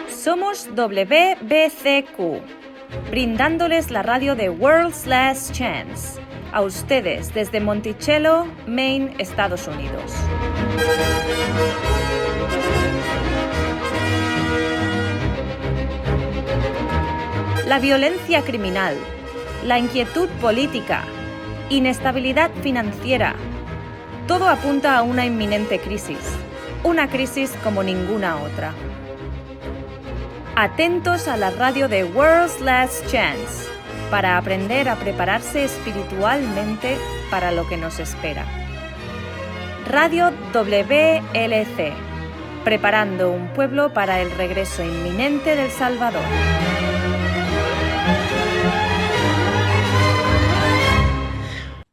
Somos WBCQ, brindándoles la radio de World's Last Chance, a ustedes desde Monticello, Maine, Estados Unidos. La violencia criminal, la inquietud política, inestabilidad financiera, todo apunta a una inminente crisis, una crisis como ninguna otra. Atentos a la radio de World's Last Chance para aprender a prepararse espiritualmente para lo que nos espera. Radio WLC, preparando un pueblo para el regreso inminente del Salvador.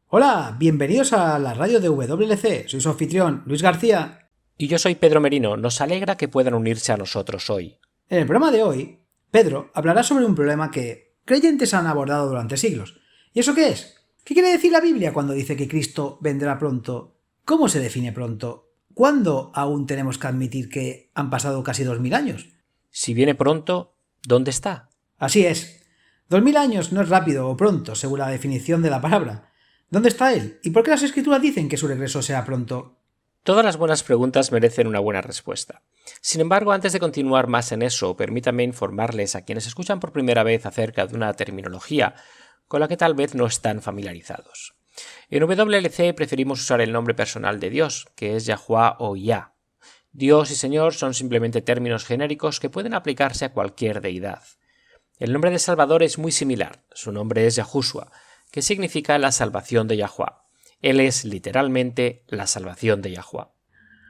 Hola, bienvenidos a la radio de WLC. Soy su anfitrión, Luis García. Y yo soy Pedro Merino. Nos alegra que puedan unirse a nosotros hoy. En el programa de hoy, Pedro hablará sobre un problema que creyentes han abordado durante siglos. ¿Y eso qué es? ¿Qué quiere decir la Biblia cuando dice que Cristo vendrá pronto? ¿Cómo se define pronto? ¿Cuándo aún tenemos que admitir que han pasado casi 2000 años? Si viene pronto, ¿dónde está? Así es. 2000 años no es rápido o pronto, según la definición de la palabra. ¿Dónde está Él? ¿Y por qué las Escrituras dicen que su regreso sea pronto? Todas las buenas preguntas merecen una buena respuesta. Sin embargo, antes de continuar más en eso, permítanme informarles a quienes escuchan por primera vez acerca de una terminología con la que tal vez no están familiarizados. En WLC preferimos usar el nombre personal de Dios, que es Yahuwah o Yah. Dios y Señor son simplemente términos genéricos que pueden aplicarse a cualquier deidad. El nombre de Salvador es muy similar. Su nombre es Yahushua, que significa la salvación de Yahuwah. Él es literalmente la salvación de Yahuwah.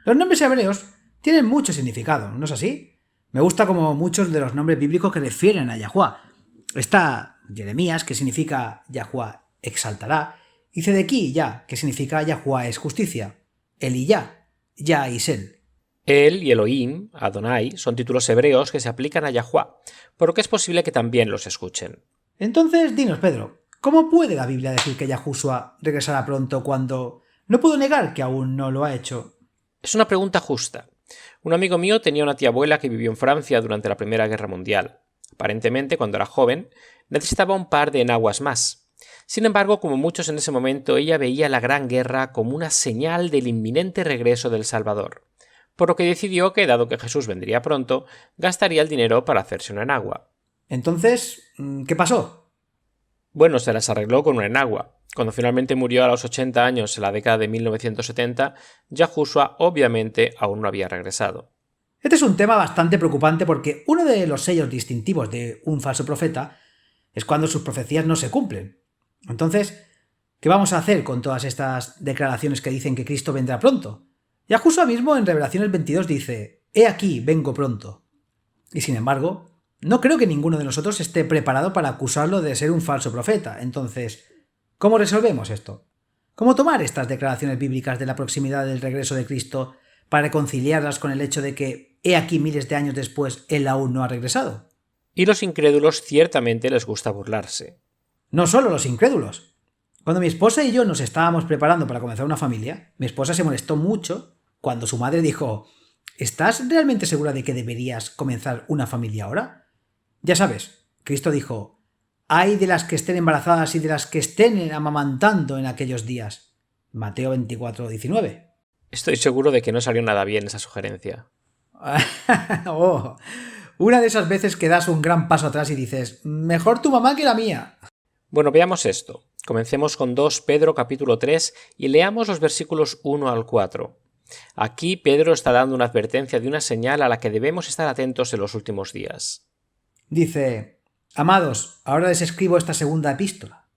Los nombres hebreos tienen mucho significado, ¿no es así? Me gusta como muchos de los nombres bíblicos que refieren a Yahuwah. Está Jeremías, que significa Yahuwah exaltará, y Zedequí, Yah, que significa Yahuwah es justicia. Eliyah, Yah y Sel. El y Elohim, Adonai, son títulos hebreos que se aplican a Yahuwah, por lo que es posible que también los escuchen. Entonces, dinos, Pedro, ¿cómo puede la Biblia decir que Yahushua regresará pronto cuando no puedo negar que aún no lo ha hecho? Es una pregunta justa. Un amigo mío tenía una tía abuela que vivió en Francia durante la Primera Guerra Mundial. Aparentemente, cuando era joven, necesitaba un par de enaguas más. Sin embargo, como muchos en ese momento, ella veía la Gran Guerra como una señal del inminente regreso del Salvador, por lo que decidió que, dado que Jesús vendría pronto, gastaría el dinero para hacerse una enagua. Entonces, ¿qué pasó? Bueno, se las arregló con una enagua. Cuando finalmente murió a los 80 años en la década de 1970, Yahushua obviamente aún no había regresado. Este es un tema bastante preocupante porque uno de los sellos distintivos de un falso profeta es cuando sus profecías no se cumplen. Entonces, ¿qué vamos a hacer con todas estas declaraciones que dicen que Cristo vendrá pronto? Yahushua mismo en Revelaciones 22 dice: «He aquí, vengo pronto». Y sin embargo, no creo que ninguno de nosotros esté preparado para acusarlo de ser un falso profeta. Entonces, ¿cómo resolvemos esto? ¿Cómo tomar estas declaraciones bíblicas de la proximidad del regreso de Cristo para reconciliarlas con el hecho de que, he aquí miles de años después, Él aún no ha regresado? Y los incrédulos ciertamente les gusta burlarse. No solo los incrédulos. Cuando mi esposa y yo nos estábamos preparando para comenzar una familia, mi esposa se molestó mucho cuando su madre dijo: «¿Estás realmente segura de que deberías comenzar una familia ahora?» Ya sabes, Cristo dijo: «Ay de las que estén embarazadas y de las que estén amamantando en aquellos días». Mateo 24:19. Estoy seguro de que no salió nada bien esa sugerencia. Oh, una de esas veces que das un gran paso atrás y dices: «Mejor tu mamá que la mía». Bueno, veamos esto. Comencemos con 2 Pedro capítulo 3 y leamos los versículos 1 al 4. Aquí Pedro está dando una advertencia de una señal a la que debemos estar atentos en los últimos días. Dice: «Amados, ahora les escribo esta segunda epístola,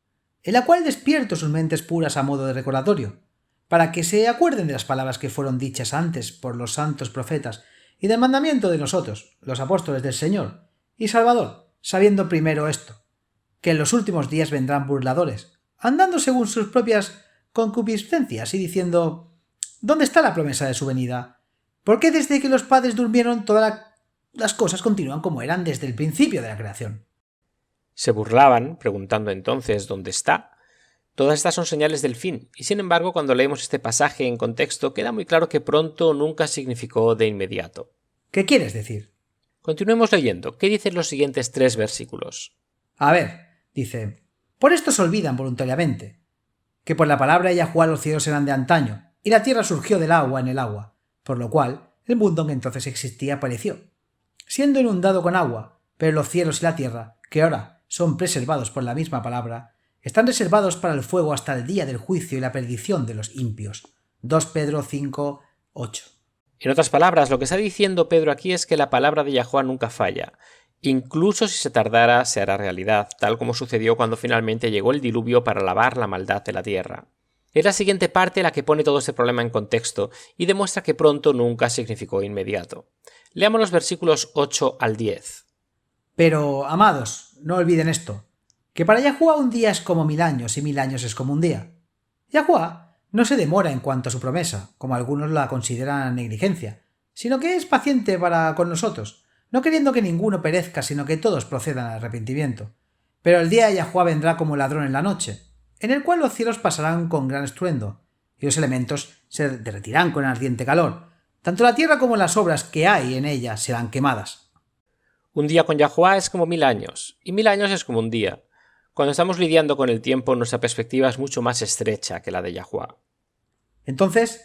en la cual despierto sus mentes puras a modo de recordatorio, para que se acuerden de las palabras que fueron dichas antes por los santos profetas y del mandamiento de nosotros, los apóstoles del Señor y Salvador, sabiendo primero esto, que en los últimos días vendrán burladores, andando según sus propias concupiscencias y diciendo: ¿dónde está la promesa de su venida? ¿Por qué desde que los padres durmieron todas las cosas continúan como eran desde el principio de la creación?» Se burlaban, preguntando entonces ¿dónde está? Todas estas son señales del fin, y sin embargo cuando leemos este pasaje en contexto queda muy claro que pronto nunca significó de inmediato. ¿Qué quieres decir? Continuemos leyendo. ¿Qué dicen los siguientes 3 versículos? A ver, dice, por esto se olvidan voluntariamente, que por la palabra de Yahuwá los cielos eran de antaño, y la tierra surgió del agua en el agua, por lo cual el mundo que entonces existía apareció, siendo inundado con agua, pero los cielos y la tierra, que ahora son preservados por la misma palabra, están reservados para el fuego hasta el día del juicio y la perdición de los impios. 2 Pedro 5, 8. En otras palabras, lo que está diciendo Pedro aquí es que la palabra de Yahuwá nunca falla. Incluso si se tardara, se hará realidad, tal como sucedió cuando finalmente llegó el diluvio para lavar la maldad de la tierra. Es la siguiente parte la que pone todo este problema en contexto y demuestra que pronto nunca significó inmediato. Leamos los versículos 8 al 10. Pero, amados, no olviden esto, que para Yahuwá un día es como 1000 años y 1000 años es como un día. Yahuwá no se demora en cuanto a su promesa, como algunos la consideran negligencia, sino que es paciente para con nosotros, no queriendo que ninguno perezca, sino que todos procedan al arrepentimiento. Pero el día de Yahuwá vendrá como ladrón en la noche, en el cual los cielos pasarán con gran estruendo, y los elementos se derretirán con ardiente calor. Tanto la tierra como las obras que hay en ella serán quemadas. Un día con Yahuwá es como 1000 años, y 1000 años es como un día. Cuando estamos lidiando con el tiempo, nuestra perspectiva es mucho más estrecha que la de Yahuwá. Entonces,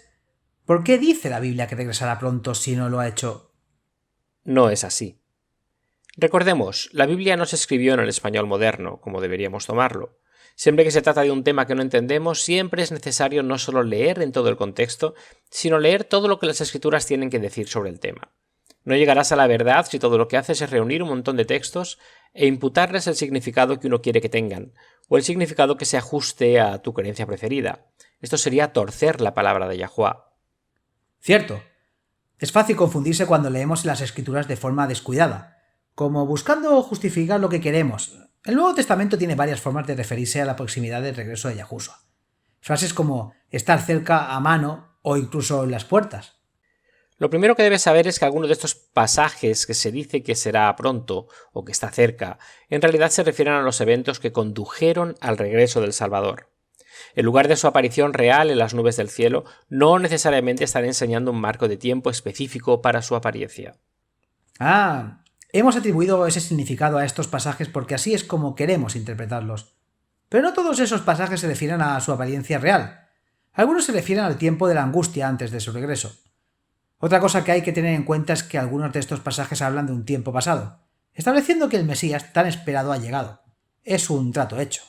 ¿por qué dice la Biblia que regresará pronto si no lo ha hecho? No es así. Recordemos, la Biblia no se escribió en el español moderno, como deberíamos tomarlo. Siempre que se trata de un tema que no entendemos, siempre es necesario no solo leer en todo el contexto, sino leer todo lo que las escrituras tienen que decir sobre el tema. No llegarás a la verdad si todo lo que haces es reunir un montón de textos e imputarles el significado que uno quiere que tengan, o el significado que se ajuste a tu creencia preferida. Esto sería torcer la palabra de Yahuwá. Cierto. Es fácil confundirse cuando leemos las escrituras de forma descuidada, como buscando justificar lo que queremos. El Nuevo Testamento tiene varias formas de referirse a la proximidad del regreso de Yahushua. Frases como estar cerca, a mano o incluso en las puertas. Lo primero que debes saber es que algunos de estos pasajes que se dice que será pronto o que está cerca, en realidad se refieren a los eventos que condujeron al regreso del Salvador. En lugar de su aparición real en las nubes del cielo, no necesariamente están enseñando un marco de tiempo específico para su apariencia. Hemos atribuido ese significado a estos pasajes porque así es como queremos interpretarlos. Pero no todos esos pasajes se refieren a su apariencia real. Algunos se refieren al tiempo de la angustia antes de su regreso. Otra cosa que hay que tener en cuenta es que algunos de estos pasajes hablan de un tiempo pasado, estableciendo que el Mesías tan esperado ha llegado. Es un trato hecho.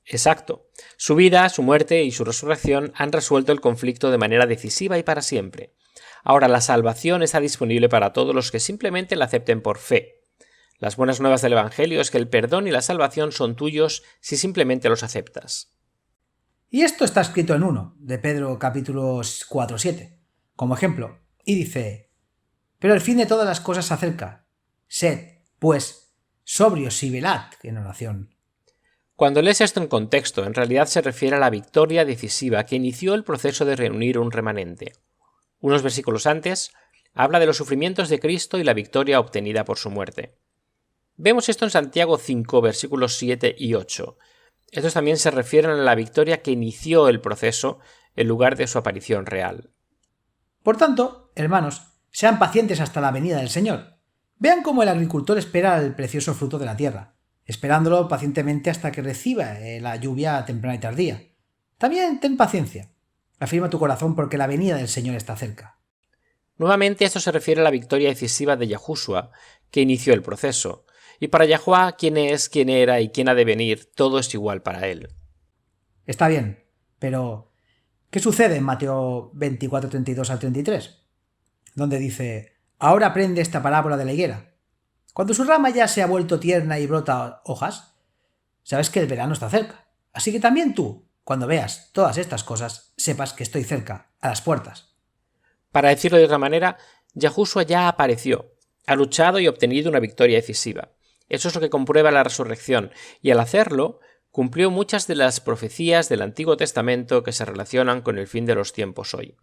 Exacto. Su vida, su muerte y su resurrección han resuelto el conflicto de manera decisiva y para siempre. Ahora la salvación está disponible para todos los que simplemente la acepten por fe. Las buenas nuevas del Evangelio es que el perdón y la salvación son tuyos si simplemente los aceptas. Y esto está escrito en 1 de Pedro capítulos 4-7, como ejemplo, y dice: pero el fin de todas las cosas se acerca. Sed, pues, sobrios y velad en oración. Cuando lees esto en contexto, en realidad se refiere a la victoria decisiva que inició el proceso de reunir un remanente. Unos versículos antes, habla de los sufrimientos de Cristo y la victoria obtenida por su muerte. Vemos esto en Santiago 5, versículos 7 y 8. Estos también se refieren a la victoria que inició el proceso en lugar de su aparición real. Por tanto, hermanos, sean pacientes hasta la venida del Señor. Vean cómo el agricultor espera el precioso fruto de la tierra, esperándolo pacientemente hasta que reciba la lluvia temprana y tardía. También ten paciencia. Afirma tu corazón porque la venida del Señor está cerca. Nuevamente esto se refiere a la victoria decisiva de Yahushua, que inició el proceso. Y para Yahuwá, quién es, quién era y quién ha de venir, todo es igual para él. Está bien, pero ¿qué sucede en Mateo 24, 32 al 33? Donde dice: ahora aprende esta parábola de la higuera. Cuando su rama ya se ha vuelto tierna y brota hojas, sabes que el verano está cerca. Así que también tú, cuando veas todas estas cosas, sepas que estoy cerca, a las puertas. Para decirlo de otra manera, Yahushua ya apareció, ha luchado y obtenido una victoria decisiva. Eso es lo que comprueba la resurrección, y al hacerlo, cumplió muchas de las profecías del Antiguo Testamento que se relacionan con el fin de los tiempos hoy.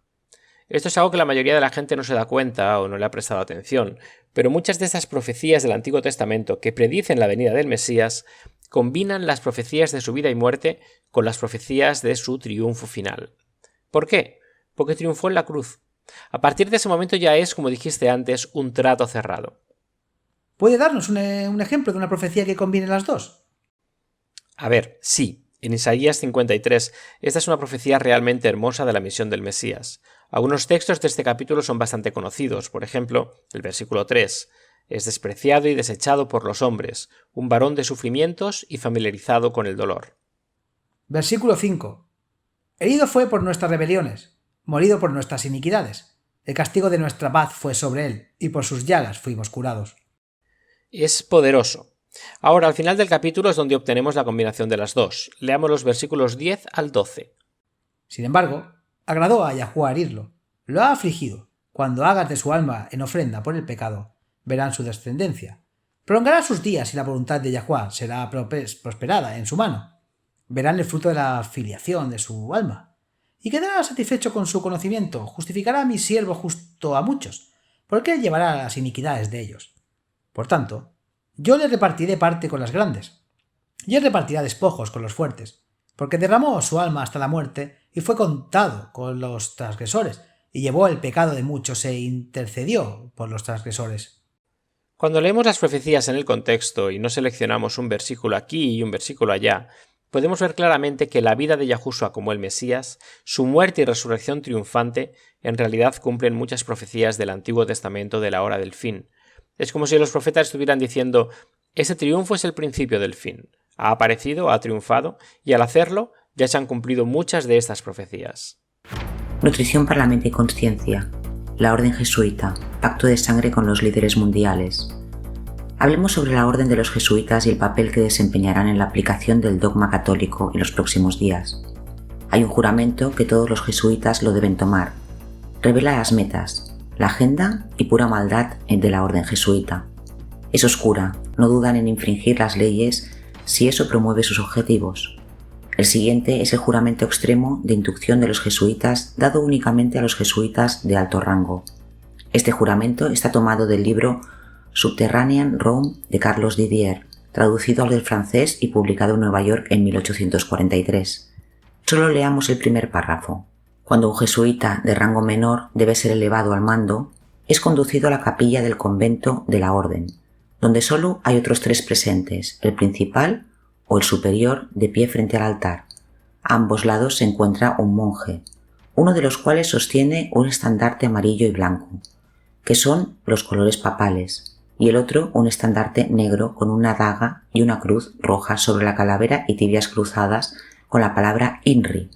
Esto es algo que la mayoría de la gente no se da cuenta o no le ha prestado atención, pero muchas de estas profecías del Antiguo Testamento que predicen la venida del Mesías combinan las profecías de su vida y muerte con las profecías de su triunfo final. ¿Por qué? Porque triunfó en la cruz. A partir de ese momento ya es, como dijiste antes, un trato cerrado. ¿Puede darnos un ejemplo de una profecía que combine las dos? A ver, sí. En Isaías 53, esta es una profecía realmente hermosa de la misión del Mesías. Algunos textos de este capítulo son bastante conocidos. Por ejemplo, el versículo 3. Es despreciado y desechado por los hombres, un varón de sufrimientos y familiarizado con el dolor. Versículo 5. Herido fue por nuestras rebeliones, molido por nuestras iniquidades. El castigo de nuestra paz fue sobre él, y por sus llagas fuimos curados. Es poderoso. Ahora, al final del capítulo es donde obtenemos la combinación de las dos. Leamos los versículos 10 al 12. Sin embargo, agradó a Yahuwá herirlo. Lo ha afligido. Cuando hagas de su alma en ofrenda por el pecado, verán su descendencia. Prolongará sus días y la voluntad de Yahuwá será prosperada en su mano. Verán el fruto de la filiación de su alma. Y quedará satisfecho con su conocimiento. Justificará a mi siervo justo a muchos, porque él llevará las iniquidades de ellos. Por tanto, yo le repartiré parte con las grandes, y él repartirá despojos con los fuertes, porque derramó su alma hasta la muerte y fue contado con los transgresores, y llevó el pecado de muchos e intercedió por los transgresores. Cuando leemos las profecías en el contexto y no seleccionamos un versículo aquí y un versículo allá, podemos ver claramente que la vida de Yahushua como el Mesías, su muerte y resurrección triunfante, en realidad cumplen muchas profecías del Antiguo Testamento de la hora del fin. Es como si los profetas estuvieran diciendo: ese triunfo es el principio del fin. Ha aparecido, ha triunfado, y al hacerlo ya se han cumplido muchas de estas profecías. Nutrición para la mente y conciencia. La Orden Jesuita. Pacto de sangre con los líderes mundiales. Hablemos sobre la Orden de los Jesuitas y el papel que desempeñarán en la aplicación del dogma católico en los próximos días. Hay un juramento que todos los jesuitas lo deben tomar. Revela las metas, la agenda y pura maldad de la Orden Jesuita. Es oscura, no dudan en infringir las leyes si eso promueve sus objetivos. El siguiente es el juramento extremo de inducción de los jesuitas dado únicamente a los jesuitas de alto rango. Este juramento está tomado del libro Subterranean Rome de Carlos Didier, traducido al del francés y publicado en Nueva York en 1843. Solo leamos el primer párrafo. Cuando un jesuita de rango menor debe ser elevado al mando, es conducido a la capilla del convento de la orden, donde solo hay otros tres presentes, el principal o el superior de pie frente al altar. A ambos lados se encuentra un monje, uno de los cuales sostiene un estandarte amarillo y blanco, que son los colores papales, y el otro un estandarte negro con una daga y una cruz roja sobre la calavera y tibias cruzadas con la palabra INRI,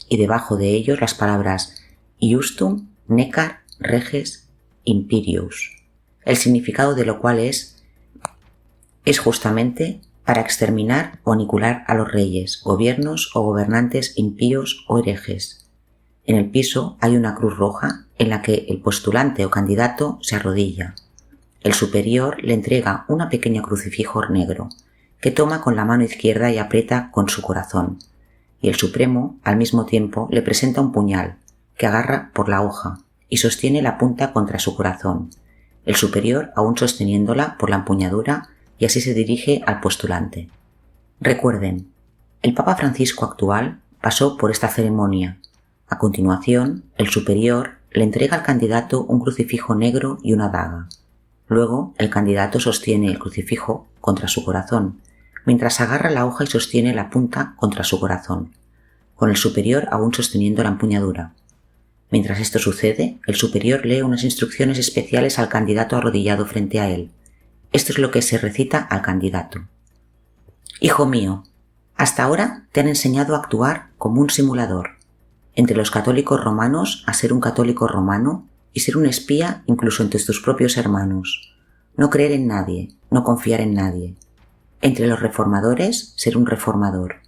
y debajo de ellos las palabras Iustum, Necar, Reges, Imperius, el significado de lo cual es justamente para exterminar o aniquilar a los reyes, gobiernos o gobernantes impíos o herejes. En el piso hay una cruz roja en la que el postulante o candidato se arrodilla. El superior le entrega una pequeña crucifijo negro, que toma con la mano izquierda y aprieta con su corazón, y el supremo, al mismo tiempo, le presenta un puñal, que agarra por la hoja, y sostiene la punta contra su corazón, el superior aún sosteniéndola por la empuñadura, y así se dirige al postulante. Recuerden, el Papa Francisco actual pasó por esta ceremonia. A continuación, el superior le entrega al candidato un crucifijo negro y una daga. Luego, el candidato sostiene el crucifijo contra su corazón, mientras agarra la hoja y sostiene la punta contra su corazón, con el superior aún sosteniendo la empuñadura. Mientras esto sucede, el superior lee unas instrucciones especiales al candidato arrodillado frente a él. Esto es lo que se recita al candidato. Hijo mío, hasta ahora te han enseñado a actuar como un simulador. Entre los católicos romanos, a ser un católico romano y ser un espía incluso entre tus propios hermanos. No creer en nadie, no confiar en nadie. Entre los reformadores, ser un reformador.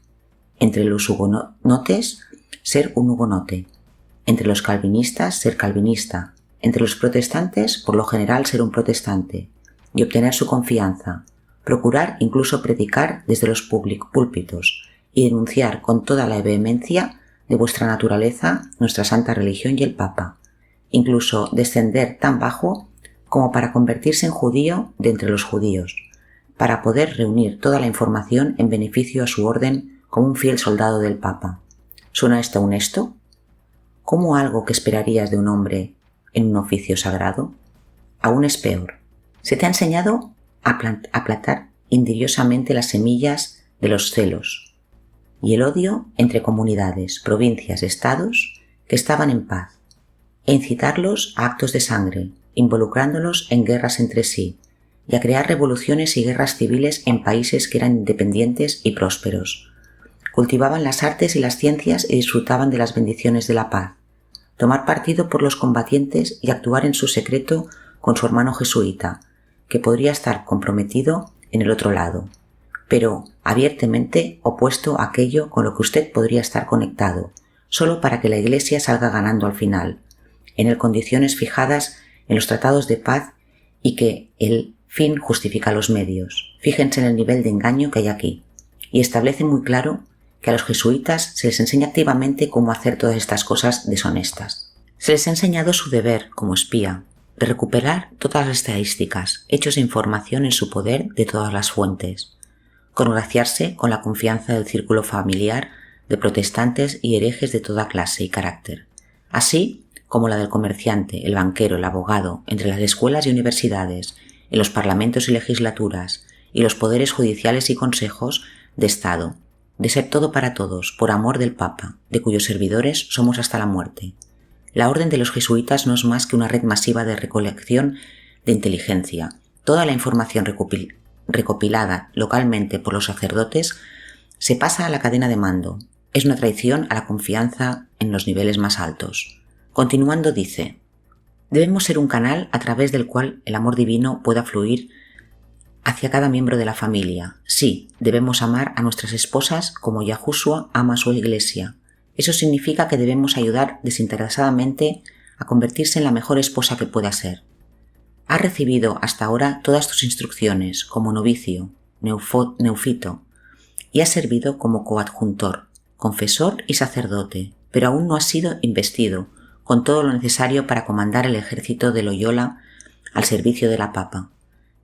Entre los hugonotes, ser un hugonote. Entre los calvinistas, ser calvinista. Entre los protestantes, por lo general, ser un protestante. Y obtener su confianza, procurar incluso predicar desde los púlpitos y denunciar con toda la vehemencia de vuestra naturaleza nuestra santa religión y el Papa, incluso descender tan bajo como para convertirse en judío de entre los judíos, para poder reunir toda la información en beneficio a su orden como un fiel soldado del Papa. ¿Suena esto honesto? ¿Cómo algo que esperarías de un hombre en un oficio sagrado? Aún es peor. Se te ha enseñado a plantar insidiosamente las semillas de los celos y el odio entre comunidades, provincias, estados que estaban en paz, e incitarlos a actos de sangre, involucrándolos en guerras entre sí, y a crear revoluciones y guerras civiles en países que eran independientes y prósperos. Cultivaban las artes y las ciencias y disfrutaban de las bendiciones de la paz. Tomar partido por los combatientes y actuar en su secreto con su hermano jesuita, que podría estar comprometido en el otro lado, pero abiertamente opuesto a aquello con lo que usted podría estar conectado, solo para que la Iglesia salga ganando al final, en el condiciones fijadas en los tratados de paz y que el fin justifica los medios. Fíjense en el nivel de engaño que hay aquí. Y establece muy claro que a los jesuitas se les enseña activamente cómo hacer todas estas cosas deshonestas. Se les ha enseñado su deber como espía, de recuperar todas las estadísticas, hechos e información en su poder de todas las fuentes, congraciarse con la confianza del círculo familiar de protestantes y herejes de toda clase y carácter, así como la del comerciante, el banquero, el abogado, entre las escuelas y universidades, en los parlamentos y legislaturas, y los poderes judiciales y consejos de Estado, de ser todo para todos, por amor del Papa, de cuyos servidores somos hasta la muerte. La orden de los jesuitas no es más que una red masiva de recolección de inteligencia. Toda la información recopilada localmente por los sacerdotes se pasa a la cadena de mando. Es una traición a la confianza en los niveles más altos. Continuando dice: debemos ser un canal a través del cual el amor divino pueda fluir hacia cada miembro de la familia. Sí, debemos amar a nuestras esposas como Yahushua ama a su iglesia. Eso significa que debemos ayudar desinteresadamente a convertirse en la mejor esposa que pueda ser. Has recibido hasta ahora todas tus instrucciones como novicio, neófito, y has servido como coadjuntor, confesor y sacerdote, pero aún no has sido investido con todo lo necesario para comandar el ejército de Loyola al servicio de la Papa.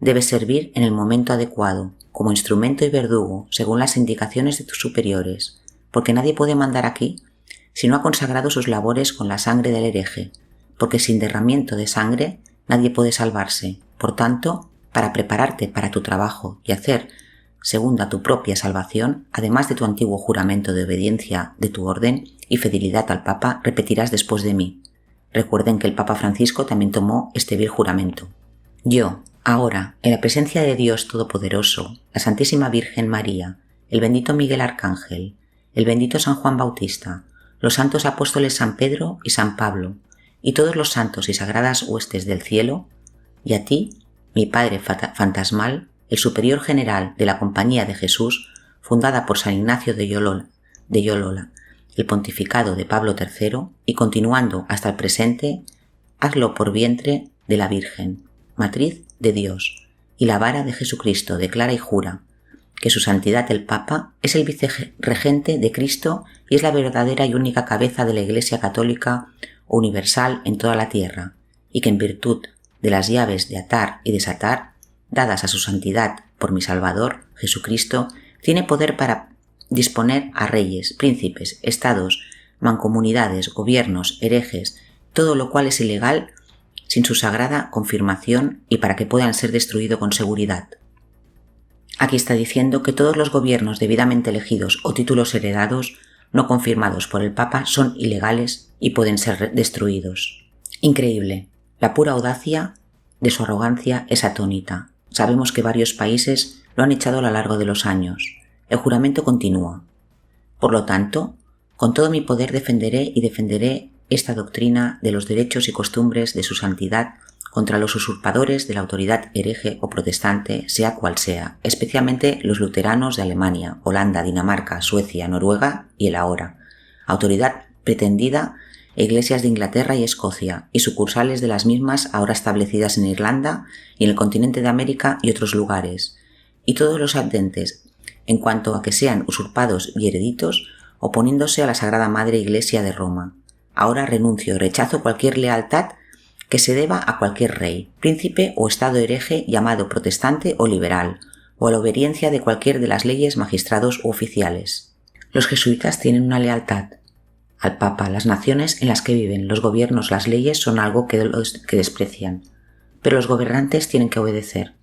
Debes servir en el momento adecuado, como instrumento y verdugo, según las indicaciones de tus superiores, porque nadie puede mandar aquí si no ha consagrado sus labores con la sangre del hereje, porque sin derramamiento de sangre nadie puede salvarse. Por tanto, para prepararte para tu trabajo y hacer segunda tu propia salvación, además de tu antiguo juramento de obediencia de tu orden y fidelidad al Papa, repetirás después de mí. Recuerden que el Papa Francisco también tomó este vil juramento. Yo, ahora, en la presencia de Dios Todopoderoso, la Santísima Virgen María, el bendito Miguel Arcángel, el bendito San Juan Bautista, los santos apóstoles San Pedro y San Pablo, y todos los santos y sagradas huestes del cielo, y a ti, mi Padre fantasmal, el superior general de la Compañía de Jesús, fundada por San Ignacio de Loyola, el pontificado de Pablo III, y continuando hasta el presente, hazlo por vientre de la Virgen, matriz de Dios, y la vara de Jesucristo declara y jura que su santidad el Papa es el vicerregente de Cristo y es la verdadera y única cabeza de la Iglesia Católica universal en toda la tierra, y que en virtud de las llaves de atar y desatar, dadas a su santidad por mi Salvador, Jesucristo, tiene poder para disponer a reyes, príncipes, estados, mancomunidades, gobiernos, herejes, todo lo cual es ilegal sin su sagrada confirmación y para que puedan ser destruidos con seguridad. Aquí está diciendo que todos los gobiernos debidamente elegidos o títulos heredados no confirmados por el Papa son ilegales y pueden ser destruidos. Increíble. La pura audacia de su arrogancia es atónita. Sabemos que varios países lo han echado a lo largo de los años. El juramento continúa. Por lo tanto, con todo mi poder defenderé esta doctrina de los derechos y costumbres de su santidad contra los usurpadores de la autoridad hereje o protestante, sea cual sea, especialmente los luteranos de Alemania, Holanda, Dinamarca, Suecia, Noruega y el ahora, autoridad pretendida, iglesias de Inglaterra y Escocia, y sucursales de las mismas ahora establecidas en Irlanda y en el continente de América y otros lugares, y todos los adententes, en cuanto a que sean usurpados y hereditos, oponiéndose a la Sagrada Madre Iglesia de Roma. Ahora renuncio y rechazo cualquier lealtad que se deba a cualquier rey, príncipe o estado hereje llamado protestante o liberal, o a la obediencia de cualquier de las leyes, magistrados u oficiales. Los jesuitas tienen una lealtad al Papa. Las naciones en las que viven, los gobiernos, las leyes son algo que desprecian, pero los gobernantes tienen que obedecer.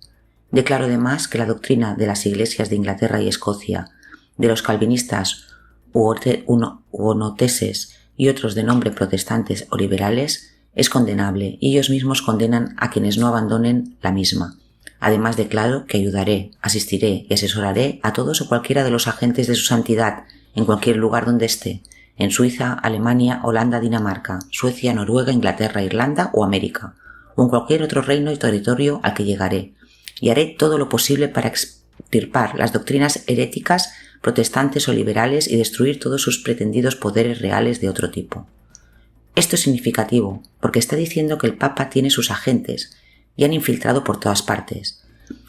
Declaro además que la doctrina de las iglesias de Inglaterra y Escocia, de los calvinistas u onoteses y otros de nombre protestantes o liberales, es condenable y ellos mismos condenan a quienes no abandonen la misma. Además declaro que ayudaré, asistiré y asesoraré a todos o cualquiera de los agentes de su santidad en cualquier lugar donde esté, en Suiza, Alemania, Holanda, Dinamarca, Suecia, Noruega, Inglaterra, Irlanda o América, o en cualquier otro reino y territorio al que llegaré, y haré todo lo posible para extirpar las doctrinas heréticas, protestantes o liberales y destruir todos sus pretendidos poderes reales de otro tipo. Esto es significativo, porque está diciendo que el Papa tiene sus agentes y han infiltrado por todas partes.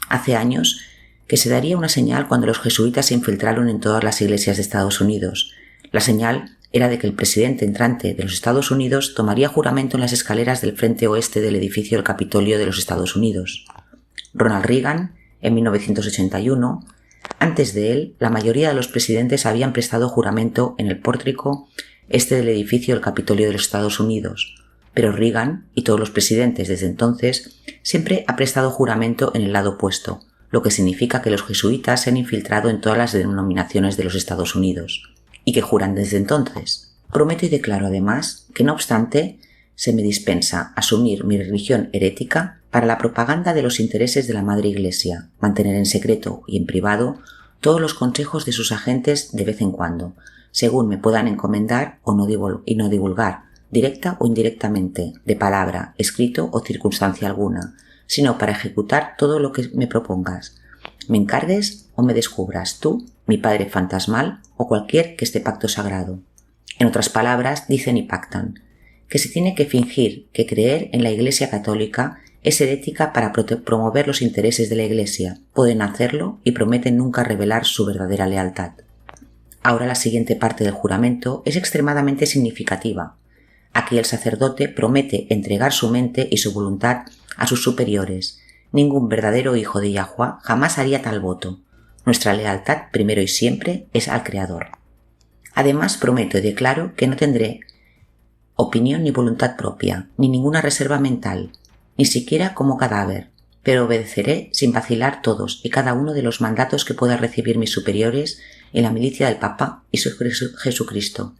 Hace años que se daría una señal cuando los jesuitas se infiltraron en todas las iglesias de Estados Unidos. La señal era de que el presidente entrante de los Estados Unidos tomaría juramento en las escaleras del frente oeste del edificio del Capitolio de los Estados Unidos. Ronald Reagan, en 1981, antes de él, la mayoría de los presidentes habían prestado juramento en el pórtico este del edificio del Capitolio de los Estados Unidos, pero Reagan y todos los presidentes desde entonces siempre ha prestado juramento en el lado opuesto, lo que significa que los jesuitas se han infiltrado en todas las denominaciones de los Estados Unidos, y que juran desde entonces. Prometo y declaro además que no obstante se me dispensa asumir mi religión herética para la propaganda de los intereses de la Madre Iglesia, mantener en secreto y en privado todos los consejos de sus agentes de vez en cuando, según me puedan encomendar y no divulgar, directa o indirectamente, de palabra, escrito o circunstancia alguna, sino para ejecutar todo lo que me propongas, me encargues o me descubras tú, mi padre fantasmal o cualquier que esté pacto sagrado. En otras palabras, dicen y pactan que se tiene que fingir que creer en la Iglesia católica es herética para promover los intereses de la Iglesia. Pueden hacerlo y prometen nunca revelar su verdadera lealtad. Ahora la siguiente parte del juramento es extremadamente significativa. Aquí el sacerdote promete entregar su mente y su voluntad a sus superiores. Ningún verdadero hijo de Yahuwah jamás haría tal voto. Nuestra lealtad primero y siempre es al Creador. Además prometo y declaro que no tendré opinión ni voluntad propia, ni ninguna reserva mental, ni siquiera como cadáver, pero obedeceré sin vacilar todos y cada uno de los mandatos que pueda recibir mis superiores en la milicia del Papa y su Jesucristo,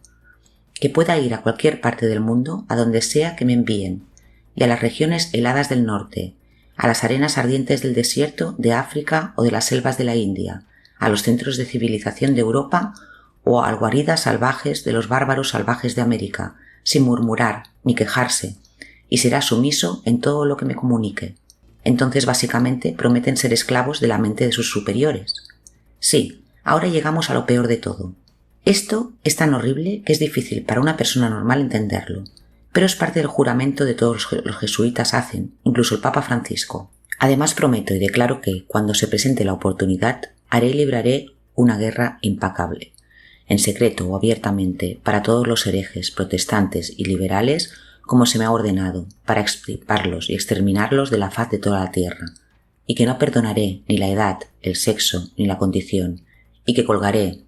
que pueda ir a cualquier parte del mundo a donde sea que me envíen, y a las regiones heladas del norte, a las arenas ardientes del desierto de África o de las selvas de la India, a los centros de civilización de Europa o a guaridas salvajes de los bárbaros salvajes de América, sin murmurar ni quejarse, y será sumiso en todo lo que me comunique. Entonces básicamente prometen ser esclavos de la mente de sus superiores. Sí, ahora llegamos a lo peor de todo. Esto es tan horrible que es difícil para una persona normal entenderlo, pero es parte del juramento de todos los jesuitas hacen, incluso el Papa Francisco. Además prometo y declaro que, cuando se presente la oportunidad, haré y libraré una guerra implacable, en secreto o abiertamente, para todos los herejes, protestantes y liberales, como se me ha ordenado, para extirparlos y exterminarlos de la faz de toda la tierra, y que no perdonaré ni la edad, el sexo, ni la condición, y que colgaré,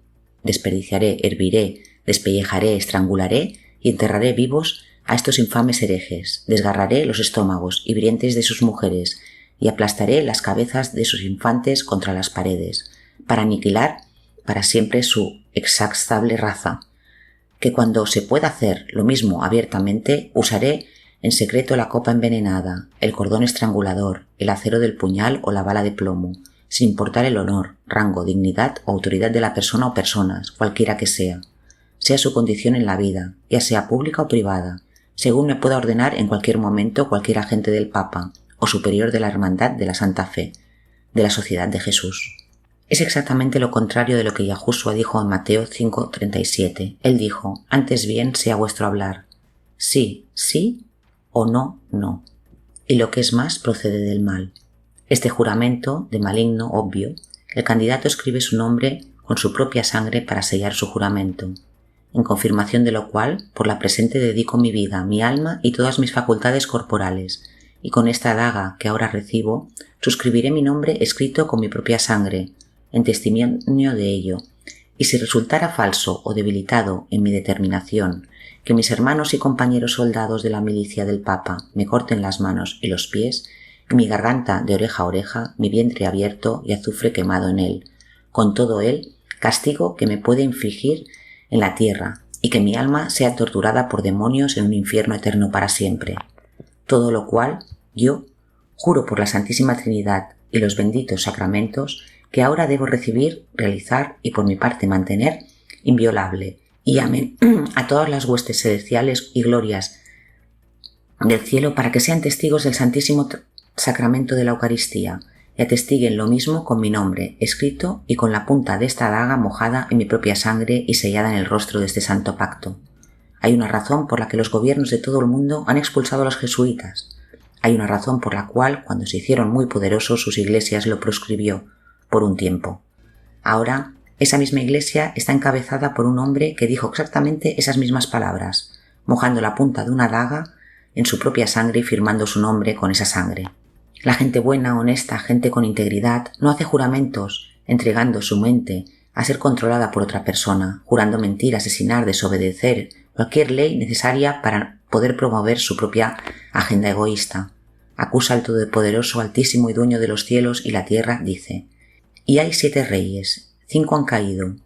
desperdiciaré, herviré, despellejaré, estrangularé y enterraré vivos a estos infames herejes, desgarraré los estómagos y vientres de sus mujeres y aplastaré las cabezas de sus infantes contra las paredes, para aniquilar para siempre su execrable raza, que cuando se pueda hacer lo mismo abiertamente, usaré en secreto la copa envenenada, el cordón estrangulador, el acero del puñal o la bala de plomo, sin importar el honor, rango, dignidad o autoridad de la persona o personas, cualquiera que sea su condición en la vida, ya sea pública o privada, según me pueda ordenar en cualquier momento cualquier agente del Papa o superior de la Hermandad de la Santa Fe, de la Sociedad de Jesús. Es exactamente lo contrario de lo que Yahushua dijo en Mateo 5:37. Él dijo: antes bien sea vuestro hablar, sí, sí, o no, no. Y lo que es más procede del mal. Este juramento, de maligno obvio, el candidato escribe su nombre con su propia sangre para sellar su juramento. en confirmación de lo cual, por la presente dedico mi vida, mi alma y todas mis facultades corporales, y con esta daga que ahora recibo, suscribiré mi nombre escrito con mi propia sangre, en testimonio de ello, y si resultara falso o debilitado en mi determinación, que mis hermanos y compañeros soldados de la milicia del Papa me corten las manos y los pies, y mi garganta de oreja a oreja, mi vientre abierto y azufre quemado en él, con todo él, castigo que me puede infligir en la tierra, y que mi alma sea torturada por demonios en un infierno eterno para siempre. Todo lo cual, yo juro por la Santísima Trinidad y los benditos sacramentos que ahora debo recibir, realizar y por mi parte mantener inviolable, y amén a todas las huestes celestiales y glorias del cielo para que sean testigos del Santísimo Sacramento de la Eucaristía y atestiguen lo mismo con mi nombre, escrito y con la punta de esta daga mojada en mi propia sangre y sellada en el rostro de este santo pacto. Hay una razón por la que los gobiernos de todo el mundo han expulsado a los jesuitas. Hay una razón por la cual, cuando se hicieron muy poderosos, sus iglesias lo proscribió por un tiempo. Ahora, esa misma iglesia está encabezada por un hombre que dijo exactamente esas mismas palabras, mojando la punta de una daga en su propia sangre y firmando su nombre con esa sangre. La gente buena, honesta, gente con integridad, no hace juramentos, entregando su mente a ser controlada por otra persona, jurando mentir, asesinar, desobedecer, cualquier ley necesaria para poder promover su propia agenda egoísta. Acusa al Todopoderoso, Altísimo y Dueño de los cielos y la tierra, dice: y hay 7 reyes, 5 han caído,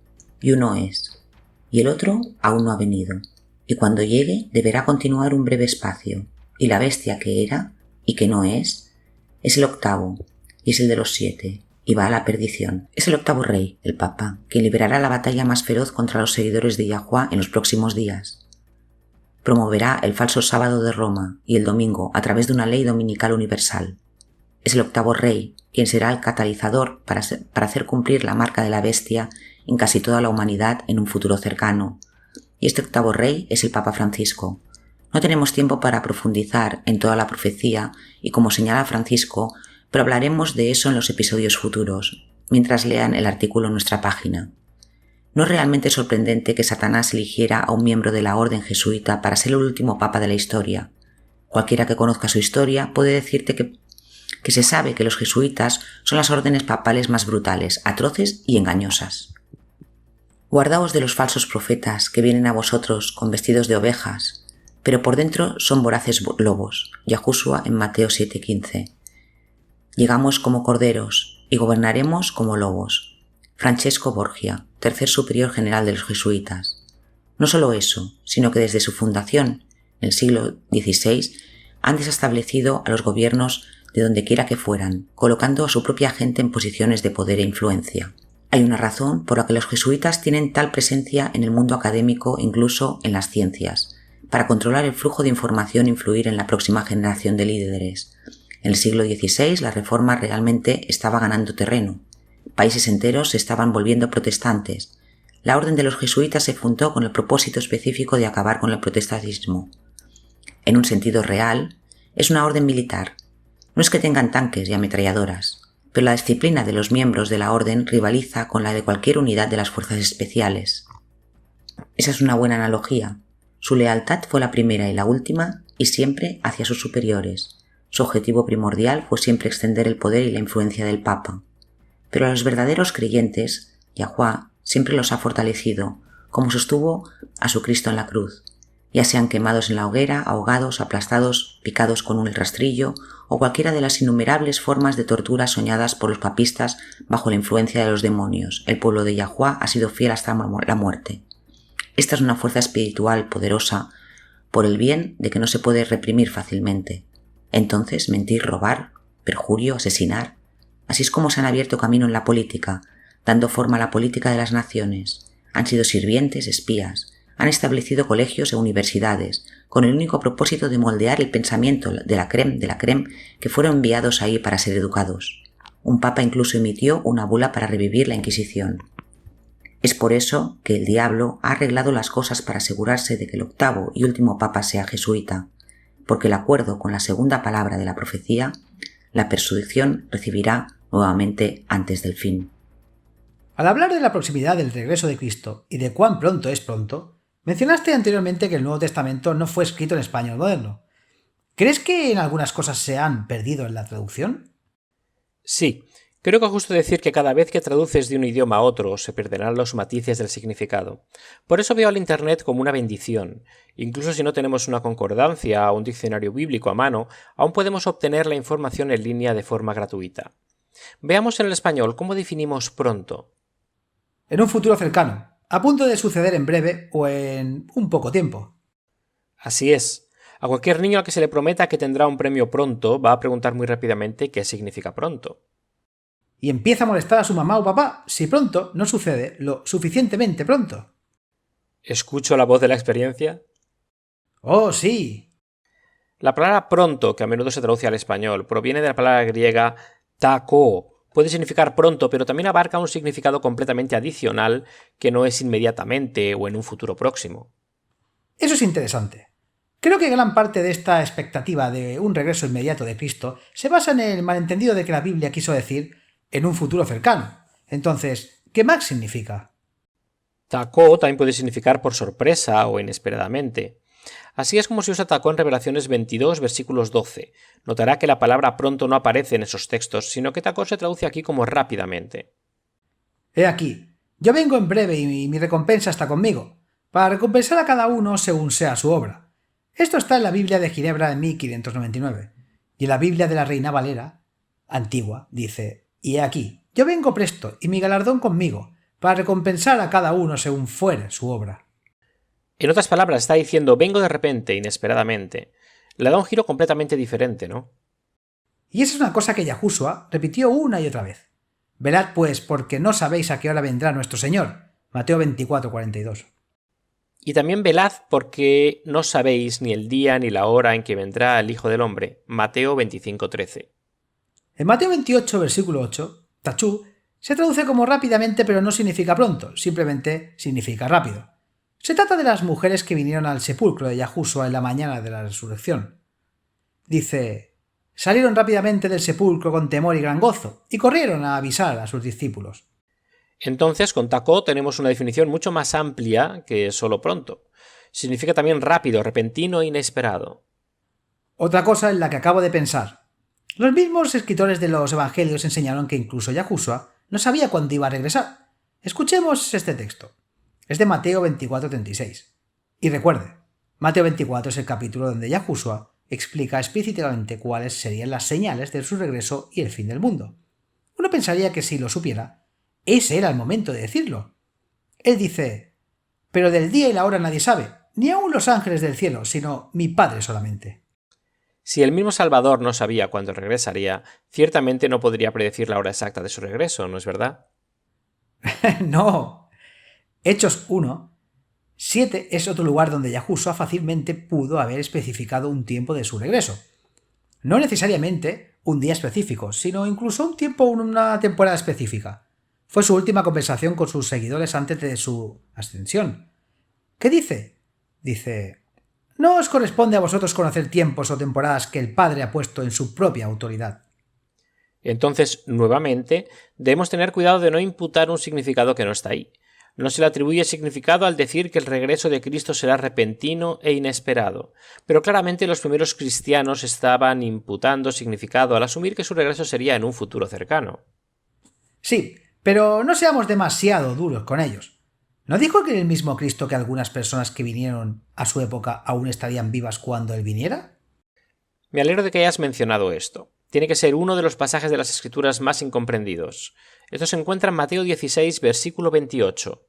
y uno es, y el otro aún no ha venido, y cuando llegue deberá continuar un breve espacio, y la bestia que era, y que no es el octavo, y es el de los 7, y va a la perdición. Es el octavo rey, el Papa, quien liberará la batalla más feroz contra los seguidores de Yahuwah en los próximos días. Promoverá el falso sábado de Roma y el domingo a través de una ley dominical universal. Es el octavo rey, quien será el catalizador para hacer cumplir la marca de la bestia en casi toda la humanidad en un futuro cercano. Y este octavo rey es el Papa Francisco. No tenemos tiempo para profundizar en toda la profecía y, como señala Francisco, pero hablaremos de eso en los episodios futuros, mientras lean el artículo en nuestra página. No es realmente sorprendente que Satanás eligiera a un miembro de la orden jesuita para ser el último papa de la historia. Cualquiera que conozca su historia puede decirte que se sabe que los jesuitas son las órdenes papales más brutales, atroces y engañosas. Guardaos de los falsos profetas que vienen a vosotros con vestidos de ovejas, pero por dentro son voraces lobos. Yahushua en Mateo 7:15. Llegamos como corderos y gobernaremos como lobos. Francesco Borgia, tercer superior general de los jesuitas. No solo eso, sino que desde su fundación, en el siglo XVI, han desestablecido a los gobiernos de donde quiera que fueran, colocando a su propia gente en posiciones de poder e influencia. Hay una razón por la que los jesuitas tienen tal presencia en el mundo académico, incluso en las ciencias, para controlar el flujo de información e influir en la próxima generación de líderes. En el siglo XVI la reforma realmente estaba ganando terreno. Países enteros se estaban volviendo protestantes. La orden de los jesuitas se fundó con el propósito específico de acabar con el protestantismo. En un sentido real, es una orden militar. No es que tengan tanques y ametralladoras, pero la disciplina de los miembros de la orden rivaliza con la de cualquier unidad de las fuerzas especiales. Esa es una buena analogía. Su lealtad fue la primera y la última, y siempre hacia sus superiores. Su objetivo primordial fue siempre extender el poder y la influencia del Papa. Pero a los verdaderos creyentes, Yahuwah siempre los ha fortalecido, como sostuvo a su Cristo en la cruz, ya sean quemados en la hoguera, ahogados, aplastados, picados con un rastrillo, o cualquiera de las innumerables formas de tortura soñadas por los papistas bajo la influencia de los demonios. El pueblo de Yahuwah ha sido fiel hasta la muerte. Esta es una fuerza espiritual poderosa por el bien de que no se puede reprimir fácilmente. Entonces, mentir, robar, perjurio, asesinar. Así es como se han abierto camino en la política, dando forma a la política de las naciones. Han sido sirvientes, espías. Han establecido colegios e universidades, con el único propósito de moldear el pensamiento de la crème que fueron enviados ahí para ser educados. Un papa incluso emitió una bula para revivir la Inquisición. Es por eso que el diablo ha arreglado las cosas para asegurarse de que el octavo y último papa sea jesuita, porque el acuerdo con la segunda palabra de la profecía, la persuasión recibirá nuevamente antes del fin. Al hablar de la proximidad del regreso de Cristo y de cuán pronto es pronto, Mencionaste anteriormente que el Nuevo Testamento no fue escrito en español moderno. ¿Crees que en algunas cosas se han perdido en la traducción? Sí, creo que es justo decir que cada vez que traduces de un idioma a otro se perderán los matices del significado. Por eso veo al Internet como una bendición. Incluso si no tenemos una concordancia o un diccionario bíblico a mano, aún podemos obtener la información en línea de forma gratuita. Veamos en el español cómo definimos pronto. En un futuro cercano, a punto de suceder en breve o en un poco tiempo. Así es. A cualquier niño al que se le prometa que tendrá un premio pronto va a preguntar muy rápidamente qué significa pronto. Y empieza a molestar a su mamá o papá si pronto no sucede lo suficientemente pronto. ¿Escucho la voz de la experiencia? ¡Oh, sí! La palabra pronto, que a menudo se traduce al español, proviene de la palabra griega tako. Puede significar pronto, pero también abarca un significado completamente adicional que no es inmediatamente o en un futuro próximo. Eso es interesante. Creo que gran parte de esta expectativa de un regreso inmediato de Cristo se basa en el malentendido de que la Biblia quiso decir en un futuro cercano. Entonces, ¿qué más significa? Tako también puede significar por sorpresa o inesperadamente. Así es como se usa tako en Revelaciones 22, versículos 12. Notará que la palabra pronto no aparece en esos textos, sino que tako se traduce aquí como rápidamente. He aquí, yo vengo en breve y mi recompensa está conmigo, para recompensar a cada uno según sea su obra. Esto está en la Biblia de Ginebra de 1599, y en la Biblia de la Reina Valera, antigua, dice, y he aquí, yo vengo presto y mi galardón conmigo, para recompensar a cada uno según fuere su obra. En otras palabras, está diciendo vengo de repente, inesperadamente. Le da un giro completamente diferente, ¿no? Y esa es una cosa que Yahushua repitió una y otra vez. Velad pues, porque no sabéis a qué hora vendrá nuestro Señor. Mateo 24:42. Y también velad porque no sabéis ni el día ni la hora en que vendrá el Hijo del Hombre. Mateo 25:13. En Mateo 28, versículo 8, tachú se traduce como rápidamente, pero no significa pronto, simplemente significa rápido. Se trata de las mujeres que vinieron al sepulcro de Yahushua en la mañana de la resurrección. Dice, salieron rápidamente del sepulcro con temor y gran gozo, y corrieron a avisar a sus discípulos. Entonces, con tako tenemos una definición mucho más amplia que solo pronto. Significa también rápido, repentino e inesperado. Otra cosa en la que acabo de pensar. Los mismos escritores de los evangelios enseñaron que incluso Yahushua no sabía cuándo iba a regresar. Escuchemos este texto. Es de Mateo 24:36. Y recuerde, Mateo 24 es el capítulo donde Yahushua explica explícitamente cuáles serían las señales de su regreso y el fin del mundo. Uno pensaría que si lo supiera, ese era el momento de decirlo. Él dice, pero del día y la hora nadie sabe, ni aun los ángeles del cielo, sino mi Padre solamente. Si el mismo Salvador no sabía cuándo regresaría, ciertamente no podría predecir la hora exacta de su regreso, ¿no es verdad? No. Hechos 1:7 es otro lugar donde Yahushua fácilmente pudo haber especificado un tiempo de su regreso. No necesariamente un día específico, sino incluso un tiempo o una temporada específica. Fue su última conversación con sus seguidores antes de su ascensión. ¿Qué dice? Dice, no os corresponde a vosotros conocer tiempos o temporadas que el Padre ha puesto en su propia autoridad. Entonces, nuevamente, debemos tener cuidado de no imputar un significado que no está ahí. No se le atribuye significado al decir que el regreso de Cristo será repentino e inesperado, pero claramente los primeros cristianos estaban imputando significado al asumir que su regreso sería en un futuro cercano. Sí, pero no seamos demasiado duros con ellos. ¿No dijo que el mismo Cristo que algunas personas que vinieron a su época aún estarían vivas cuando Él viniera? Me alegro de que hayas mencionado esto. Tiene que ser uno de los pasajes de las Escrituras más incomprendidos. Esto se encuentra en Mateo 16, versículo 28.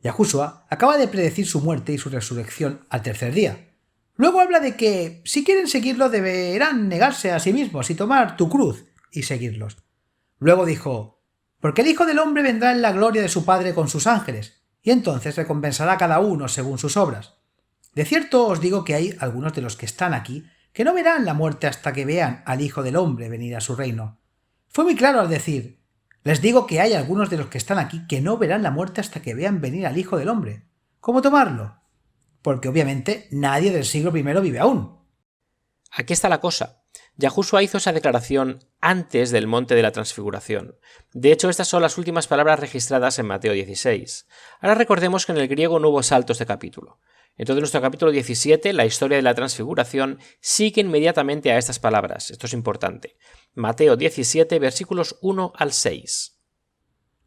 Yahushua acaba de predecir su muerte y su resurrección al tercer día. Luego habla de que, si quieren seguirlo, deberán negarse a sí mismos y tomar tu cruz y seguirlos. Luego dijo, porque el Hijo del Hombre vendrá en la gloria de su Padre con sus ángeles, y entonces recompensará a cada uno según sus obras. De cierto os digo que hay algunos de los que están aquí que no verán la muerte hasta que vean al Hijo del Hombre venir a su reino. Fue muy claro al decir, les digo que hay algunos de los que están aquí que no verán la muerte hasta que vean venir al Hijo del Hombre. ¿Cómo tomarlo? Porque obviamente nadie del siglo I vive aún. Aquí está la cosa. Yahushua hizo esa declaración antes del monte de la transfiguración. De hecho, estas son las últimas palabras registradas en Mateo 16. Ahora recordemos que en el griego no hubo saltos de capítulo. Entonces nuestro capítulo 17, la historia de la transfiguración, sigue inmediatamente a estas palabras. Esto es importante. Mateo 17, versículos 1 al 6.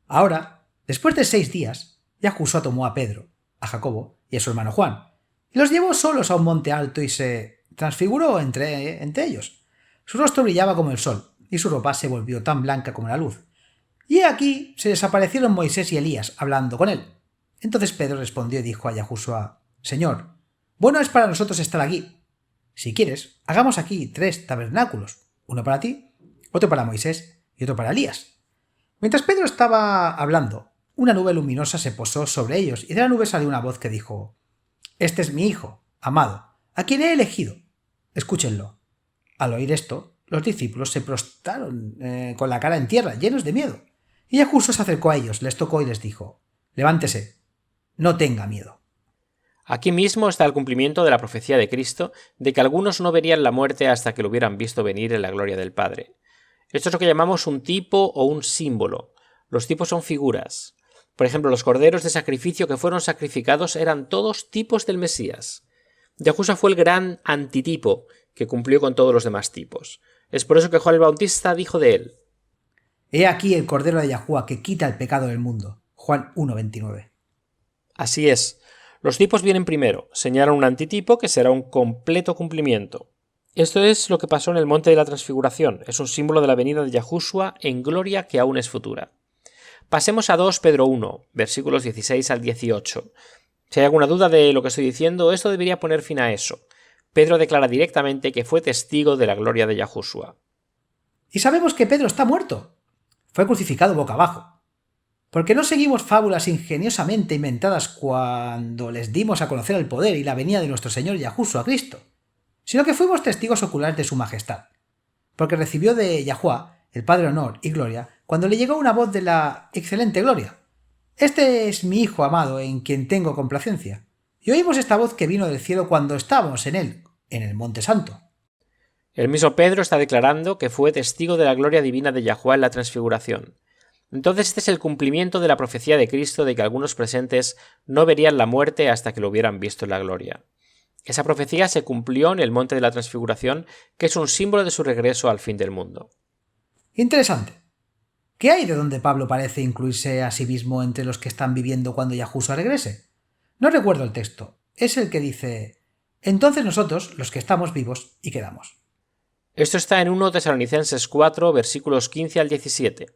Ahora, después de 6 días, Yahushua tomó a Pedro, a Jacobo y a su hermano Juan, y los llevó solos a un monte alto y se transfiguró entre ellos. Su rostro brillaba como el sol, y su ropa se volvió tan blanca como la luz. Y aquí se desaparecieron Moisés y Elías hablando con él. Entonces Pedro respondió y dijo a Yahushua: Señor, bueno es para nosotros estar aquí. Si quieres, hagamos aquí 3 tabernáculos, uno para ti, otro para Moisés y otro para Elías. Mientras Pedro estaba hablando, una nube luminosa se posó sobre ellos y de la nube salió una voz que dijo: Este es mi hijo, amado, a quien he elegido. Escúchenlo. Al oír esto, los discípulos se prostraron con la cara en tierra, llenos de miedo. Y Yahushua se acercó a ellos, les tocó y les dijo: Levántese, no tenga miedo. Aquí mismo está el cumplimiento de la profecía de Cristo de que algunos no verían la muerte hasta que lo hubieran visto venir en la gloria del Padre. Esto es lo que llamamos un tipo o un símbolo. Los tipos son figuras. Por ejemplo, los corderos de sacrificio que fueron sacrificados eran todos tipos del Mesías. Yahushua fue el gran antitipo que cumplió con todos los demás tipos. Es por eso que Juan el Bautista dijo de él: He aquí el Cordero de Yahuwah que quita el pecado del mundo. Juan 1:29. Así es. Los tipos vienen primero, señalan un antitipo que será un completo cumplimiento. Esto es lo que pasó en el monte de la transfiguración. Es un símbolo de la venida de Yahushua en gloria que aún es futura. Pasemos a 2 Pedro 1, versículos 16 al 18. Si hay alguna duda de lo que estoy diciendo, esto debería poner fin a eso. Pedro declara directamente que fue testigo de la gloria de Yahushua. Y sabemos que Pedro está muerto. Fue crucificado boca abajo. Porque no seguimos fábulas ingeniosamente inventadas cuando les dimos a conocer el poder y la venida de nuestro Señor Yahushua Cristo, sino que fuimos testigos oculares de su majestad. Porque recibió de Yahuwah, el Padre honor y gloria, cuando le llegó una voz de la excelente gloria: Este es mi Hijo amado en quien tengo complacencia. Y oímos esta voz que vino del cielo cuando estábamos en él, en el Monte Santo. El mismo Pedro está declarando que fue testigo de la gloria divina de Yahuwah en la transfiguración. Entonces este es el cumplimiento de la profecía de Cristo de que algunos presentes no verían la muerte hasta que lo hubieran visto en la gloria. Esa profecía se cumplió en el monte de la transfiguración, que es un símbolo de su regreso al fin del mundo. Interesante. ¿Qué hay de donde Pablo parece incluirse a sí mismo entre los que están viviendo cuando Yahushua regrese? No recuerdo el texto. Es el que dice: Entonces nosotros, los que estamos vivos, y quedamos. Esto está en 1 Tesalonicenses 4, versículos 15 al 17.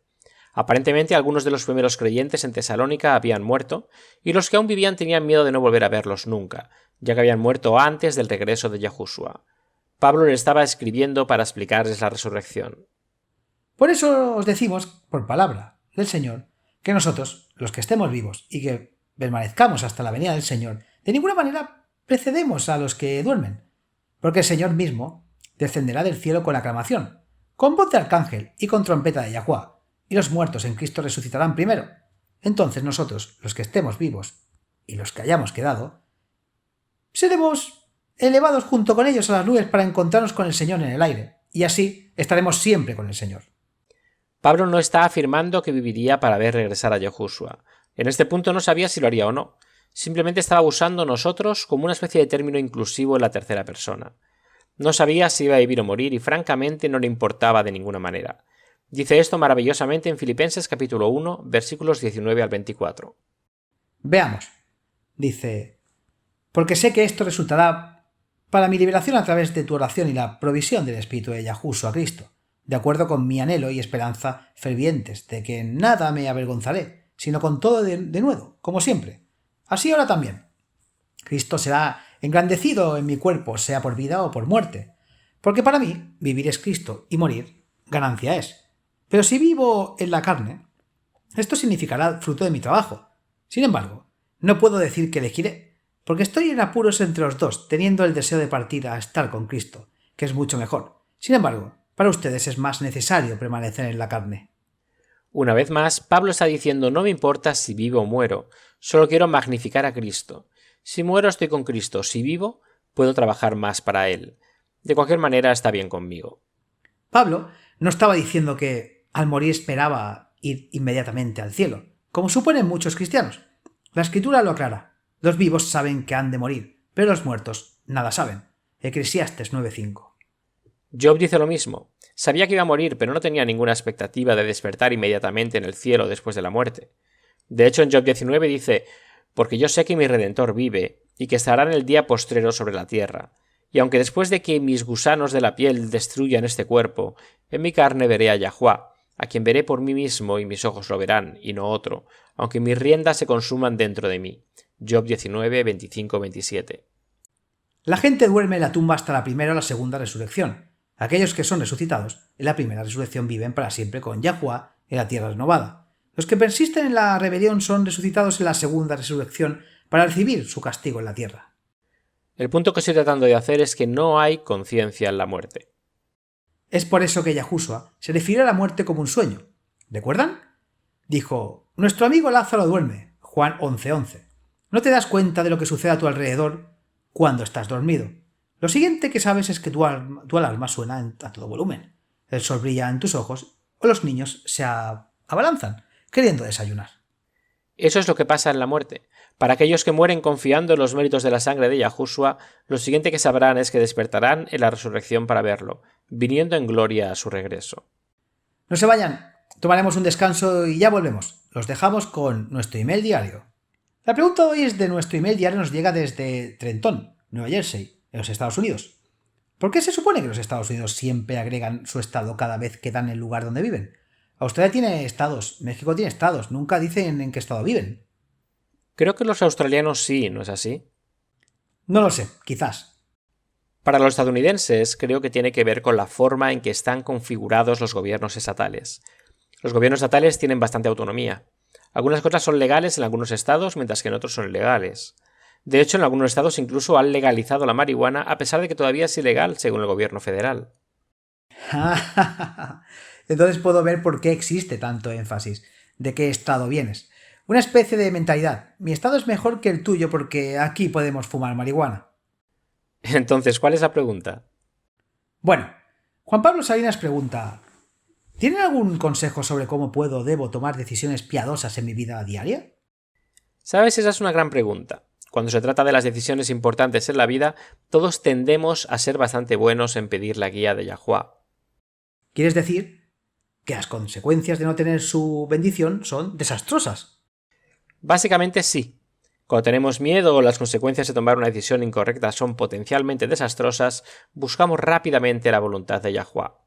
Aparentemente algunos de los primeros creyentes en Tesalónica habían muerto, y los que aún vivían tenían miedo de no volver a verlos nunca, ya que habían muerto antes del regreso de Yahushua. Pablo le estaba escribiendo para explicarles la resurrección. Por eso os decimos, por palabra del Señor, que nosotros, los que estemos vivos y que permanezcamos hasta la venida del Señor, de ninguna manera precedemos a los que duermen, porque el Señor mismo descenderá del cielo con aclamación, con voz de arcángel y con trompeta de Yahuwah, y los muertos en Cristo resucitarán primero. Entonces nosotros, los que estemos vivos y los que hayamos quedado, seremos elevados junto con ellos a las nubes para encontrarnos con el Señor en el aire, y así estaremos siempre con el Señor. Pablo no está afirmando que viviría para ver regresar a Yahushua. En este punto no sabía si lo haría o no. Simplemente estaba usando nosotros como una especie de término inclusivo en la tercera persona. No sabía si iba a vivir o morir y francamente no le importaba de ninguna manera. Dice esto maravillosamente en Filipenses capítulo 1, versículos 19 al 24. Veamos. Dice: Porque sé que esto resultará para mi liberación a través de tu oración y la provisión del Espíritu de Yahushua Cristo, de acuerdo con mi anhelo y esperanza fervientes, de que en nada me avergonzaré, sino con todo de nuevo, como siempre. Así ahora también. Cristo será engrandecido en mi cuerpo, sea por vida o por muerte, porque para mí vivir es Cristo y morir ganancia es. Pero si vivo en la carne, esto significará fruto de mi trabajo. Sin embargo, no puedo decir que elegiré, porque estoy en apuros entre los dos, teniendo el deseo de partir a estar con Cristo, que es mucho mejor. Sin embargo, para ustedes es más necesario permanecer en la carne. Una vez más, Pablo está diciendo: no me importa si vivo o muero, solo quiero magnificar a Cristo. Si muero estoy con Cristo, si vivo puedo trabajar más para Él. De cualquier manera está bien conmigo. Pablo no estaba diciendo que al morir esperaba ir inmediatamente al cielo, como suponen muchos cristianos. La Escritura lo aclara. Los vivos saben que han de morir, pero los muertos nada saben. Eclesiastes 9:5. Job dice lo mismo. Sabía que iba a morir, pero no tenía ninguna expectativa de despertar inmediatamente en el cielo después de la muerte. De hecho, en Job 19 dice: «Porque yo sé que mi Redentor vive, y que estará en el día postrero sobre la tierra. Y aunque después de que mis gusanos de la piel destruyan este cuerpo, en mi carne veré a Yahuá, a quien veré por mí mismo y mis ojos lo verán, y no otro, aunque mis riendas se consuman dentro de mí». Job 19, 25, 27. La gente duerme en la tumba hasta la primera o la segunda resurrección. Aquellos que son resucitados en la primera resurrección viven para siempre con Yahuá en la tierra renovada. Los que persisten en la rebelión son resucitados en la segunda resurrección para recibir su castigo en la tierra. El punto que estoy tratando de hacer es que no hay conciencia en la muerte. Es por eso que Yahushua se refirió a la muerte como un sueño. ¿Recuerdan? Dijo: «Nuestro amigo Lázaro duerme». Juan 11:11. No te das cuenta de lo que sucede a tu alrededor cuando estás dormido. Lo siguiente que sabes es que tu alarma suena a todo volumen. El sol brilla en tus ojos o los niños se abalanzan queriendo desayunar. Eso es lo que pasa en la muerte. Para aquellos que mueren confiando en los méritos de la sangre de Yahushua, lo siguiente que sabrán es que despertarán en la resurrección para verlo, viniendo en gloria a su regreso. No se vayan, tomaremos un descanso y ya volvemos. Los dejamos con nuestro email diario. La pregunta de hoy es de nuestro email diario, nos llega desde Trenton, Nueva Jersey, en los Estados Unidos. ¿Por qué se supone que los Estados Unidos siempre agregan su estado cada vez que dan el lugar donde viven? Australia tiene estados, México tiene estados, nunca dicen en qué estado viven. Creo que los australianos sí, ¿no es así? No lo sé, quizás. Para los estadounidenses, creo que tiene que ver con la forma en que están configurados los gobiernos estatales. Los gobiernos estatales tienen bastante autonomía. Algunas cosas son legales en algunos estados, mientras que en otros son ilegales. De hecho, en algunos estados incluso han legalizado la marihuana, a pesar de que todavía es ilegal según el gobierno federal. Entonces puedo ver por qué existe tanto énfasis. ¿De qué estado vienes? Una especie de mentalidad. Mi estado es mejor que el tuyo porque aquí podemos fumar marihuana. Entonces, ¿cuál es la pregunta? Bueno, Juan Pablo Salinas pregunta: ¿tienen algún consejo sobre cómo puedo o debo tomar decisiones piadosas en mi vida diaria? ¿Sabes? Esa es una gran pregunta. Cuando se trata de las decisiones importantes en la vida, todos tendemos a ser bastante buenos en pedir la guía de Yahuá. ¿Quieres decir que las consecuencias de no tener su bendición son desastrosas? Básicamente sí. Cuando tenemos miedo o las consecuencias de tomar una decisión incorrecta son potencialmente desastrosas, buscamos rápidamente la voluntad de Yahuá.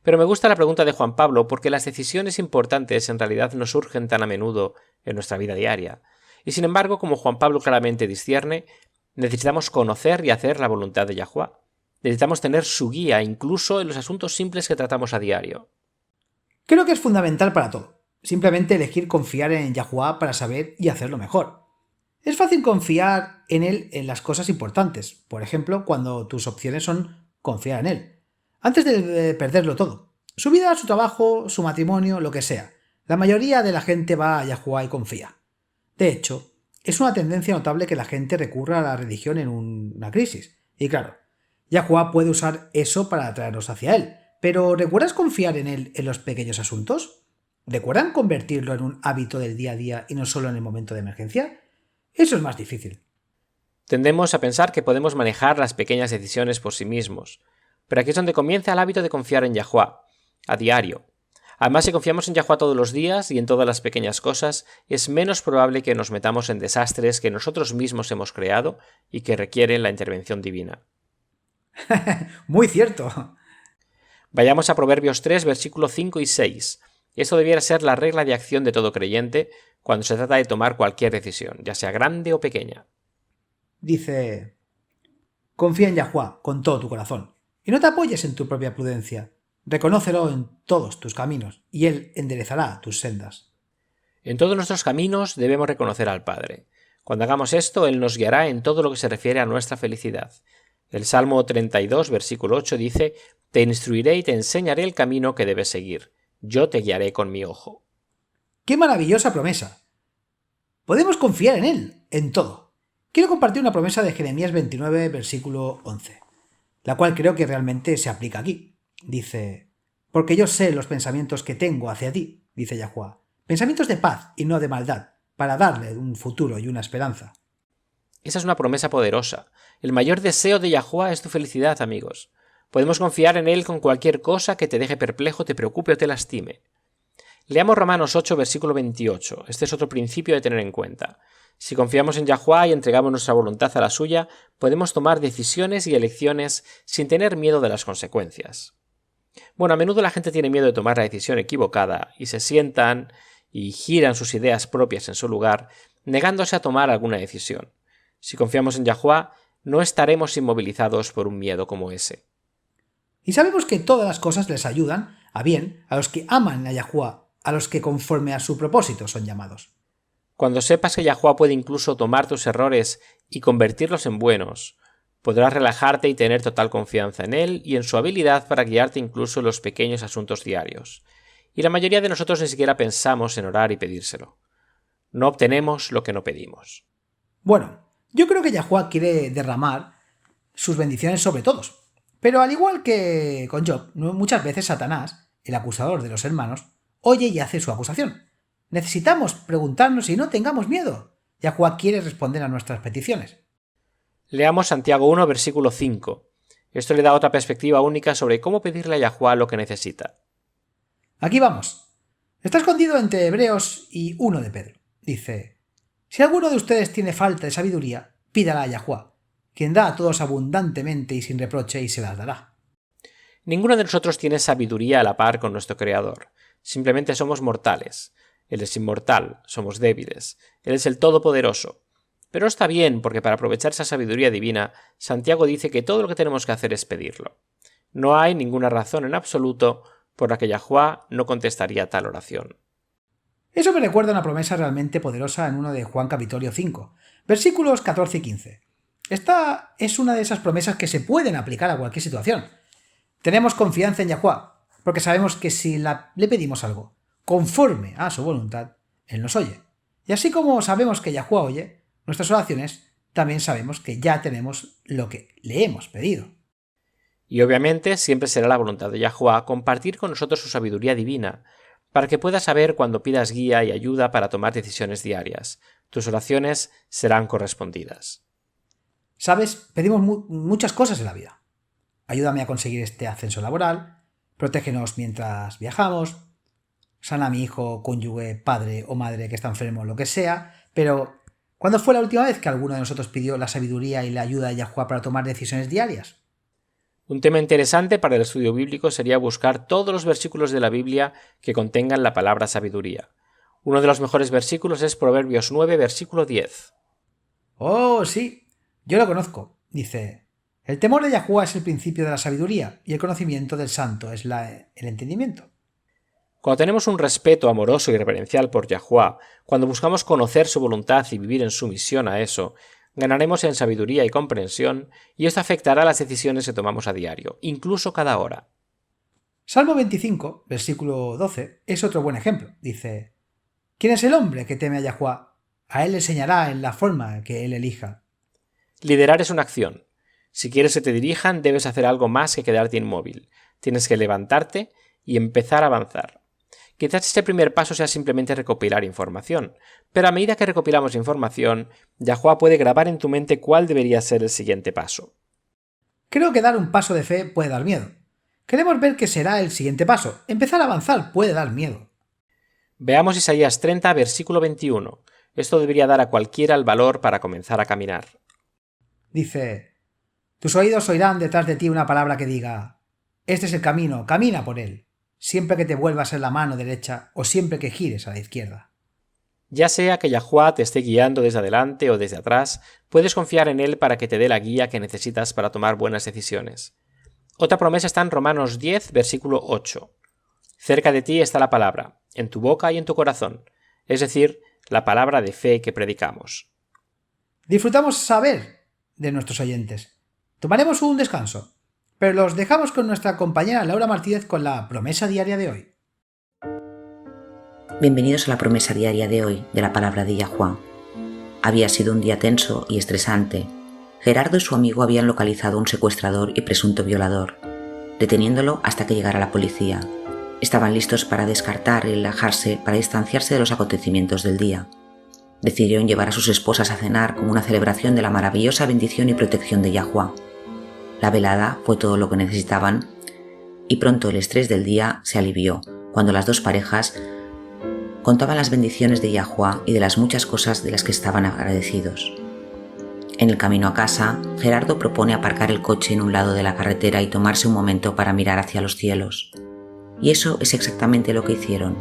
Pero me gusta la pregunta de Juan Pablo porque las decisiones importantes en realidad no surgen tan a menudo en nuestra vida diaria. Y sin embargo, como Juan Pablo claramente discierne, necesitamos conocer y hacer la voluntad de Yahuá. Necesitamos tener su guía, incluso en los asuntos simples que tratamos a diario. Creo que es fundamental para todo. Simplemente elegir confiar en Yahuá para saber y hacerlo mejor. Es fácil confiar en él en las cosas importantes. Por ejemplo, cuando tus opciones son confiar en él. Antes de perderlo todo. Su vida, su trabajo, su matrimonio, lo que sea. La mayoría de la gente va a Yahuá y confía. De hecho, es una tendencia notable que la gente recurra a la religión en una crisis. Y claro, Yahuá puede usar eso para atraernos hacia él. Pero ¿recuerdas confiar en él en los pequeños asuntos? ¿Recuerdan convertirlo en un hábito del día a día y no solo en el momento de emergencia? Eso es más difícil. Tendemos a pensar que podemos manejar las pequeñas decisiones por sí mismos, pero aquí es donde comienza el hábito de confiar en Yahuá, a diario. Además, si confiamos en Yahuá todos los días y en todas las pequeñas cosas, es menos probable que nos metamos en desastres que nosotros mismos hemos creado y que requieren la intervención divina. Muy cierto. Vayamos a Proverbios 3, versículo 5 y 6. Esto debiera ser la regla de acción de todo creyente cuando se trata de tomar cualquier decisión, ya sea grande o pequeña. Dice: confía en Yahuá con todo tu corazón y no te apoyes en tu propia prudencia. Reconócelo en todos tus caminos y él enderezará tus sendas. En todos nuestros caminos debemos reconocer al Padre. Cuando hagamos esto, Él nos guiará en todo lo que se refiere a nuestra felicidad. El Salmo 32, versículo 8 dice: «Te instruiré y te enseñaré el camino que debes seguir. Yo te guiaré con mi ojo». ¡Qué maravillosa promesa! Podemos confiar en él, en todo. Quiero compartir una promesa de Jeremías 29, versículo 11, la cual creo que realmente se aplica aquí. Dice: porque yo sé los pensamientos que tengo hacia ti, dice Yahuwah, pensamientos de paz y no de maldad, para darle un futuro y una esperanza. Esa es una promesa poderosa. El mayor deseo de Yahuwah es tu felicidad, amigos. Podemos confiar en Él con cualquier cosa que te deje perplejo, te preocupe o te lastime. Leamos Romanos 8, versículo 28. Este es otro principio de tener en cuenta. Si confiamos en Yahuwah y entregamos nuestra voluntad a la suya, podemos tomar decisiones y elecciones sin tener miedo de las consecuencias. Bueno, a menudo la gente tiene miedo de tomar la decisión equivocada y se sientan y giran sus ideas propias en su lugar, negándose a tomar alguna decisión. Si confiamos en Yahuwah, no estaremos inmovilizados por un miedo como ese. Y sabemos que todas las cosas les ayudan a bien a los que aman a Yahuwah, a los que conforme a su propósito son llamados. Cuando sepas que Yahuwah puede incluso tomar tus errores y convertirlos en buenos, podrás relajarte y tener total confianza en Él y en su habilidad para guiarte incluso en los pequeños asuntos diarios. Y la mayoría de nosotros ni siquiera pensamos en orar y pedírselo. No obtenemos lo que no pedimos. Bueno, yo creo que Yahuwah quiere derramar sus bendiciones sobre todos. Pero al igual que con Job, muchas veces Satanás, el acusador de los hermanos, oye y hace su acusación. Necesitamos preguntarnos y no tengamos miedo. Yahuwah quiere responder a nuestras peticiones. Leamos Santiago 1, versículo 5. Esto le da otra perspectiva única sobre cómo pedirle a Yahuwah lo que necesita. Aquí vamos. Está escondido entre Hebreos y 1 de Pedro. Dice: si alguno de ustedes tiene falta de sabiduría, pídala a Yahuwah, quien da a todos abundantemente y sin reproche, y se las dará. Ninguno de nosotros tiene sabiduría a la par con nuestro Creador. Simplemente somos mortales. Él es inmortal, somos débiles. Él es el Todopoderoso. Pero está bien, porque para aprovechar esa sabiduría divina, Santiago dice que todo lo que tenemos que hacer es pedirlo. No hay ninguna razón en absoluto por la que Yahuwah no contestaría tal oración. Eso me recuerda una promesa realmente poderosa en 1 de Juan capítulo 5, versículos 14 y 15. Esta es una de esas promesas que se pueden aplicar a cualquier situación. Tenemos confianza en Yahuwah, porque sabemos que si le pedimos algo conforme a su voluntad, Él nos oye. Y así como sabemos que Yahuwah oye nuestras oraciones, también sabemos que ya tenemos lo que le hemos pedido. Y obviamente siempre será la voluntad de Yahuwah compartir con nosotros su sabiduría divina, para que puedas saber cuando pidas guía y ayuda para tomar decisiones diarias. Tus oraciones serán correspondidas. Sabes, pedimos muchas cosas en la vida. Ayúdame a conseguir este ascenso laboral, protégenos mientras viajamos, sana a mi hijo, cónyuge, padre o madre que está enfermo, lo que sea, pero ¿cuándo fue la última vez que alguno de nosotros pidió la sabiduría y la ayuda de Yahuwah para tomar decisiones diarias? Un tema interesante para el estudio bíblico sería buscar todos los versículos de la Biblia que contengan la palabra sabiduría. Uno de los mejores versículos es Proverbios 9, versículo 10. Oh, sí, yo lo conozco. Dice: el temor de Yahuwah es el principio de la sabiduría y el conocimiento del santo es el entendimiento. Cuando tenemos un respeto amoroso y reverencial por Yahuwah, cuando buscamos conocer su voluntad y vivir en sumisión a eso, ganaremos en sabiduría y comprensión, y esto afectará las decisiones que tomamos a diario, incluso cada hora. Salmo 25, versículo 12, es otro buen ejemplo. Dice: ¿quién es el hombre que teme a Yahuwah? A él le enseñará en la forma que él elija. Liderar es una acción. Si quieres que te dirijan, debes hacer algo más que quedarte inmóvil. Tienes que levantarte y empezar a avanzar. Quizás este primer paso sea simplemente recopilar información, pero a medida que recopilamos información, Yahuwah puede grabar en tu mente cuál debería ser el siguiente paso. Creo que dar un paso de fe puede dar miedo. Queremos ver qué será el siguiente paso. Empezar a avanzar puede dar miedo. Veamos Isaías 30, versículo 21. Esto debería dar a cualquiera el valor para comenzar a caminar. Dice: tus oídos oirán detrás de ti una palabra que diga: este es el camino, camina por él, siempre que te vuelvas en la mano derecha o siempre que gires a la izquierda. Ya sea que Yahuwah te esté guiando desde adelante o desde atrás, puedes confiar en él para que te dé la guía que necesitas para tomar buenas decisiones. Otra promesa está en Romanos 10, versículo 8. Cerca de ti está la palabra, en tu boca y en tu corazón, es decir, la palabra de fe que predicamos. Disfrutamos saber de nuestros oyentes. Tomaremos un descanso, pero los dejamos con nuestra compañera Laura Martínez con la promesa diaria de hoy. Bienvenidos a la promesa diaria de hoy de la palabra de Yahuwah. Había sido un día tenso y estresante. Gerardo y su amigo habían localizado a un secuestrador y presunto violador, deteniéndolo hasta que llegara la policía. Estaban listos para descartar y relajarse, para distanciarse de los acontecimientos del día. Decidieron llevar a sus esposas a cenar como una celebración de la maravillosa bendición y protección de Yahuwah. La velada fue todo lo que necesitaban y pronto el estrés del día se alivió cuando las dos parejas contaban las bendiciones de Yahuwah y de las muchas cosas de las que estaban agradecidos. En el camino a casa, Gerardo propone aparcar el coche en un lado de la carretera y tomarse un momento para mirar hacia los cielos. Y eso es exactamente lo que hicieron.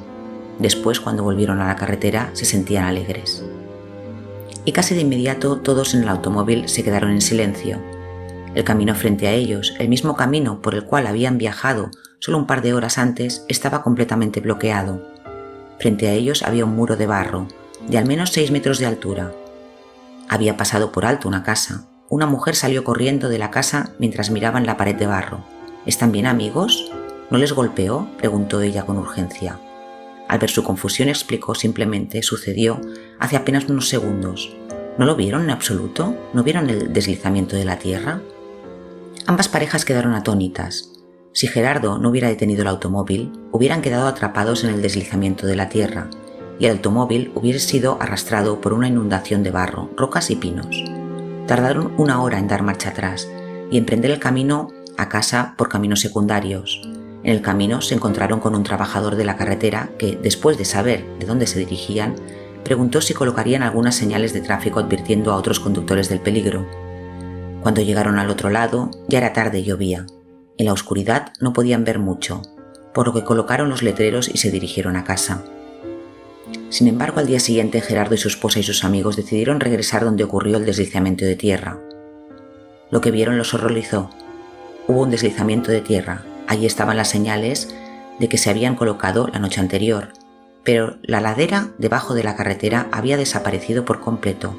Después, cuando volvieron a la carretera, se sentían alegres. Y casi de inmediato todos en el automóvil se quedaron en silencio. El camino frente a ellos, el mismo camino por el cual habían viajado solo un par de horas antes, estaba completamente bloqueado. Frente a ellos había un muro de barro, de al menos 6 metros de altura. Había pasado por alto una casa. Una mujer salió corriendo de la casa mientras miraban la pared de barro. ¿Están bien, amigos? ¿No les golpeó?, preguntó ella con urgencia. Al ver su confusión explicó simplemente: sucedió hace apenas unos segundos. ¿No lo vieron en absoluto? ¿No vieron el deslizamiento de la tierra? Ambas parejas quedaron atónitas. Si Gerardo no hubiera detenido el automóvil, hubieran quedado atrapados en el deslizamiento de la tierra, y el automóvil hubiera sido arrastrado por una inundación de barro, rocas y pinos. Tardaron 1 hora en dar marcha atrás y emprender el camino a casa por caminos secundarios. En el camino se encontraron con un trabajador de la carretera que, después de saber de dónde se dirigían, preguntó si colocarían algunas señales de tráfico advirtiendo a otros conductores del peligro. Cuando llegaron al otro lado, ya era tarde y llovía. En la oscuridad no podían ver mucho, por lo que colocaron los letreros y se dirigieron a casa. Sin embargo, al día siguiente, Gerardo y su esposa y sus amigos decidieron regresar donde ocurrió el deslizamiento de tierra. Lo que vieron los horrorizó. Hubo un deslizamiento de tierra. Allí estaban las señales de que se habían colocado la noche anterior, pero la ladera debajo de la carretera había desaparecido por completo,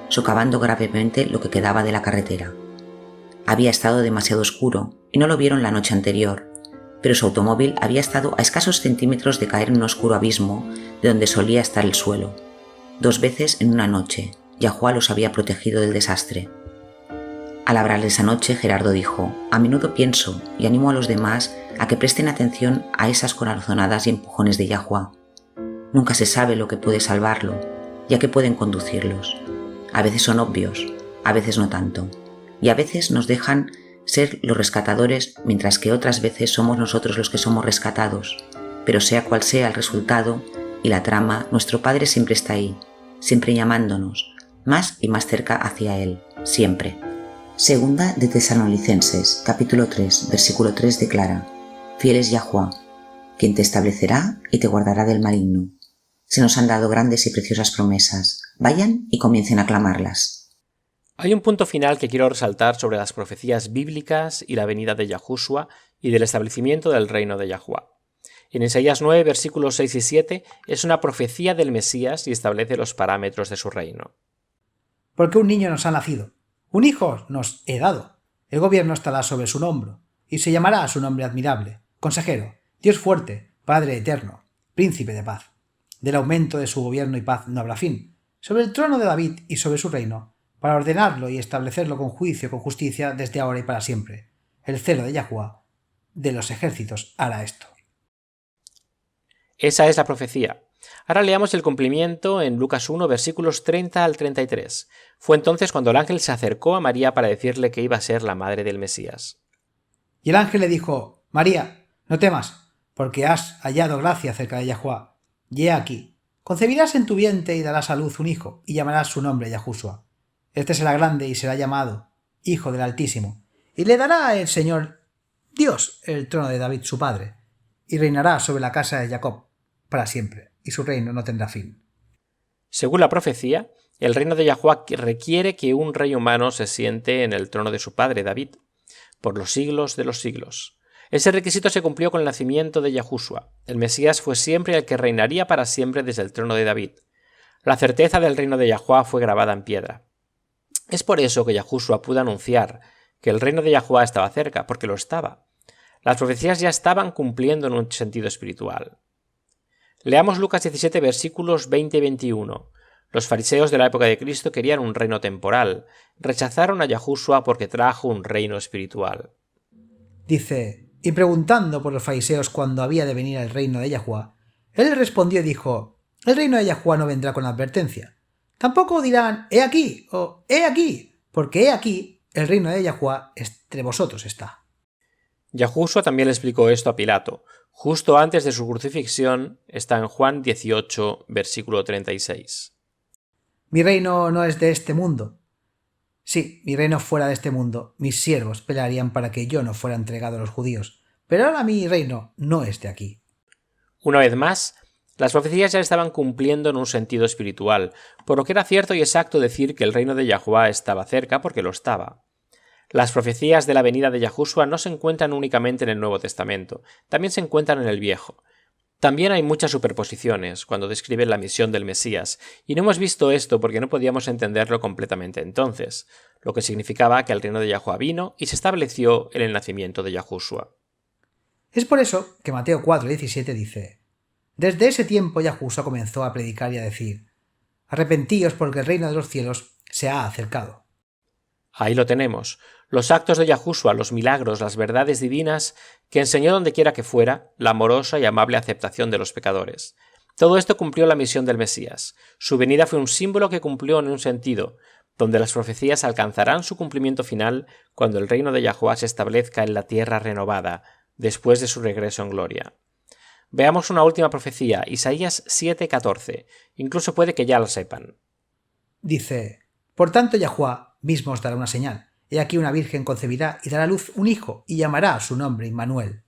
socavando gravemente lo que quedaba de la carretera. Había estado demasiado oscuro y no lo vieron la noche anterior, pero su automóvil había estado a escasos centímetros de caer en un oscuro abismo de donde solía estar el suelo. 2 veces en una noche, Yahuwah los había protegido del desastre. Al hablar de esa noche, Gerardo dijo: a menudo pienso y animo a los demás a que presten atención a esas corazonadas y empujones de Yahuwah. Nunca se sabe lo que puede salvarlo, ya que pueden conducirlos. A veces son obvios, a veces no tanto, y a veces nos dejan ser los rescatadores, mientras que otras veces somos nosotros los que somos rescatados. Pero sea cual sea el resultado y la trama, nuestro Padre siempre está ahí, siempre llamándonos, más y más cerca hacia Él, siempre. Segunda de Tesalonicenses, capítulo 3, versículo 3 declara: fiel es Yahuwah, quien te establecerá y te guardará del maligno. Se nos han dado grandes y preciosas promesas. Vayan y comiencen a clamarlas. Hay un punto final que quiero resaltar sobre las profecías bíblicas y la venida de Yahushua y del establecimiento del reino de Yahuwah. En Isaías 9, versículos 6 y 7, es una profecía del Mesías y establece los parámetros de su reino. Porque un niño nos ha nacido, un hijo nos he dado. El gobierno estará sobre su hombro, y se llamará a su nombre admirable, consejero, Dios fuerte, Padre eterno, príncipe de paz. Del aumento de su gobierno y paz no habrá fin, sobre el trono de David y sobre su reino, para ordenarlo y establecerlo con juicio y con justicia desde ahora y para siempre. El celo de Yahuwah de los ejércitos hará esto. Esa es la profecía. Ahora leamos el cumplimiento en Lucas 1, versículos 30 al 33. Fue entonces cuando el ángel se acercó a María para decirle que iba a ser la madre del Mesías. Y el ángel le dijo: María, no temas, porque has hallado gracia cerca de Yahuwah. Y he aquí, concebirás en tu vientre y darás a luz un hijo, y llamarás su nombre Yahushua. Este será grande y será llamado Hijo del Altísimo, y le dará el Señor Dios el trono de David su padre, y reinará sobre la casa de Jacob para siempre, y su reino no tendrá fin. Según la profecía, el reino de Yahuwah requiere que un rey humano se siente en el trono de su padre David, por los siglos de los siglos. Ese requisito se cumplió con el nacimiento de Yahushua. El Mesías fue siempre el que reinaría para siempre desde el trono de David. La certeza del reino de Yahuwah fue grabada en piedra. Es por eso que Yahushua pudo anunciar que el reino de Yahuwah estaba cerca, porque lo estaba. Las profecías ya estaban cumpliendo en un sentido espiritual. Leamos Lucas 17, versículos 20 y 21. Los fariseos de la época de Cristo querían un reino temporal. Rechazaron a Yahushua porque trajo un reino espiritual. Dice: Y preguntando por los fariseos cuándo había de venir el reino de Yahuwá, él les respondió y dijo: el reino de Yahuwá no vendrá con advertencia. Tampoco dirán: he aquí, o he aquí, porque he aquí, el reino de Yahuwá entre vosotros está. Yahushua también le explicó esto a Pilato. Justo antes de su crucifixión, está en Juan 18, versículo 36. Mi reino no es de este mundo. Sí, mi reino fuera de este mundo. Mis siervos pelearían para que yo no fuera entregado a los judíos. Pero ahora mi reino no es de aquí. Una vez más, las profecías ya estaban cumpliendo en un sentido espiritual, por lo que era cierto y exacto decir que el reino de Yahuwá estaba cerca, porque lo estaba. Las profecías de la venida de Yahushua no se encuentran únicamente en el Nuevo Testamento, también se encuentran en el Viejo. También hay muchas superposiciones cuando describen la misión del Mesías, y no hemos visto esto porque no podíamos entenderlo completamente entonces, lo que significaba que el reino de Yahuwá vino y se estableció en el nacimiento de Yahushua. Es por eso que Mateo 4:17 dice: desde ese tiempo Yahushua comenzó a predicar y a decir: arrepentíos porque el reino de los cielos se ha acercado. Ahí lo tenemos, los actos de Yahushua, los milagros, las verdades divinas que enseñó donde quiera que fuera, la amorosa y amable aceptación de los pecadores. Todo esto cumplió la misión del Mesías. Su venida fue un símbolo que cumplió en un sentido, donde las profecías alcanzarán su cumplimiento final cuando el reino de Yahuwá se establezca en la tierra renovada, después de su regreso en gloria. Veamos una última profecía, Isaías 7:14. Incluso puede que ya la sepan. Dice: por tanto Yahuwá mismo os dará una señal. He aquí una virgen concebirá y dará a luz un hijo, y llamará su nombre Immanuel.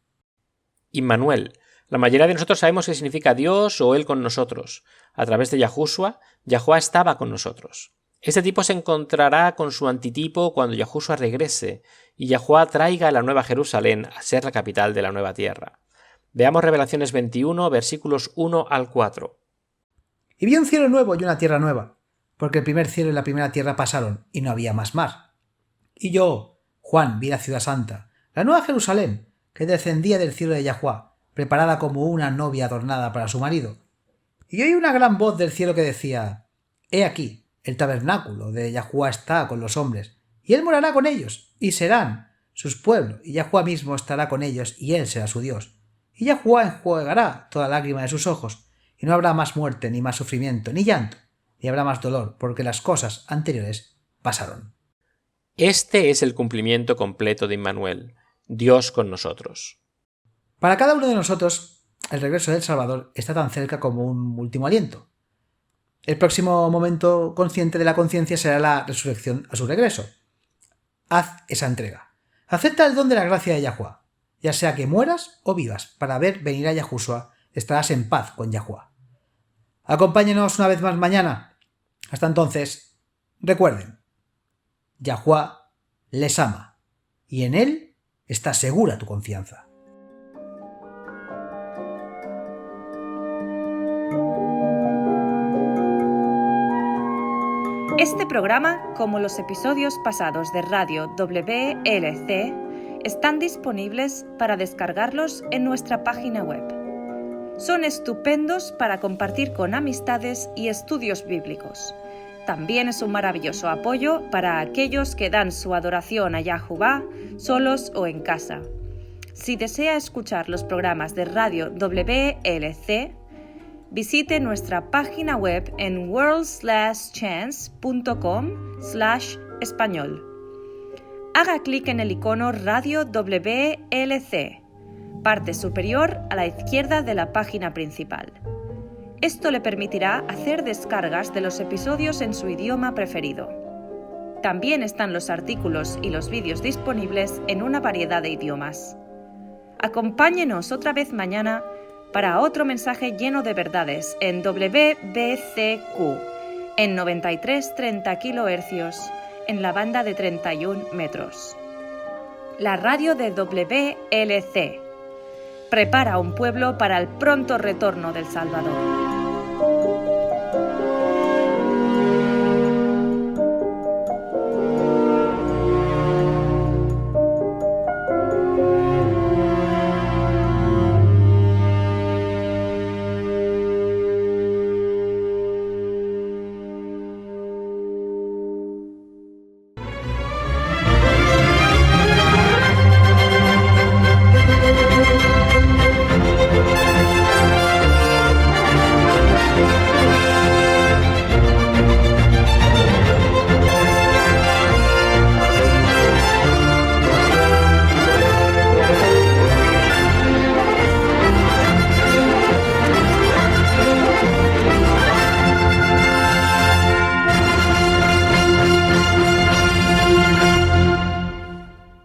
Immanuel. La mayoría de nosotros sabemos qué significa Dios o Él con nosotros. A través de Yahushua, Yahuwá estaba con nosotros. Este tipo se encontrará con su antitipo cuando Yahushua regrese y Yahuwá traiga a la Nueva Jerusalén a ser la capital de la nueva tierra. Veamos Revelaciones 21, versículos 1 al 4. Y vi un cielo nuevo y una tierra nueva, porque el primer cielo y la primera tierra pasaron, y no había más mar. Y yo, Juan, vi la ciudad santa, la nueva Jerusalén, que descendía del cielo de Yahuwá, preparada como una novia adornada para su marido. Y oí una gran voz del cielo que decía: he aquí, el tabernáculo de Yahuwá está con los hombres, y él morará con ellos, y serán sus pueblos, y Yahuwá mismo estará con ellos, y él será su Dios. Y Yahuwá enjuagará toda lágrima de sus ojos, y no habrá más muerte, ni más sufrimiento, ni llanto, ni habrá más dolor, porque las cosas anteriores pasaron. Este es el cumplimiento completo de Immanuel, Dios con nosotros. Para cada uno de nosotros, el regreso del Salvador está tan cerca como un último aliento. El próximo momento consciente de la conciencia será la resurrección a su regreso. Haz esa entrega. Acepta el don de la gracia de Yahuwá. Ya sea que mueras o vivas, para ver venir a Yahushua, estarás en paz con Yahuwá. Acompáñenos una vez más mañana. Hasta entonces, recuerden, Yahuwá les ama, y en él está segura tu confianza. Este programa, como los episodios pasados de Radio WLC, están disponibles para descargarlos en nuestra página web. Son estupendos para compartir con amistades y estudios bíblicos. También es un maravilloso apoyo para aquellos que dan su adoración a Yahuwá solos o en casa. Si desea escuchar los programas de Radio WLC, visite nuestra página web en worldslastchance.com/español. Haga clic en el icono Radio WLC, parte superior a la izquierda de la página principal. Esto le permitirá hacer descargas de los episodios en su idioma preferido. También están los artículos y los vídeos disponibles en una variedad de idiomas. Acompáñenos otra vez mañana para otro mensaje lleno de verdades en WBCQ, en 9330 kHz, en la banda de 31 metros. La radio de WLC prepara un pueblo para el pronto retorno del Salvador.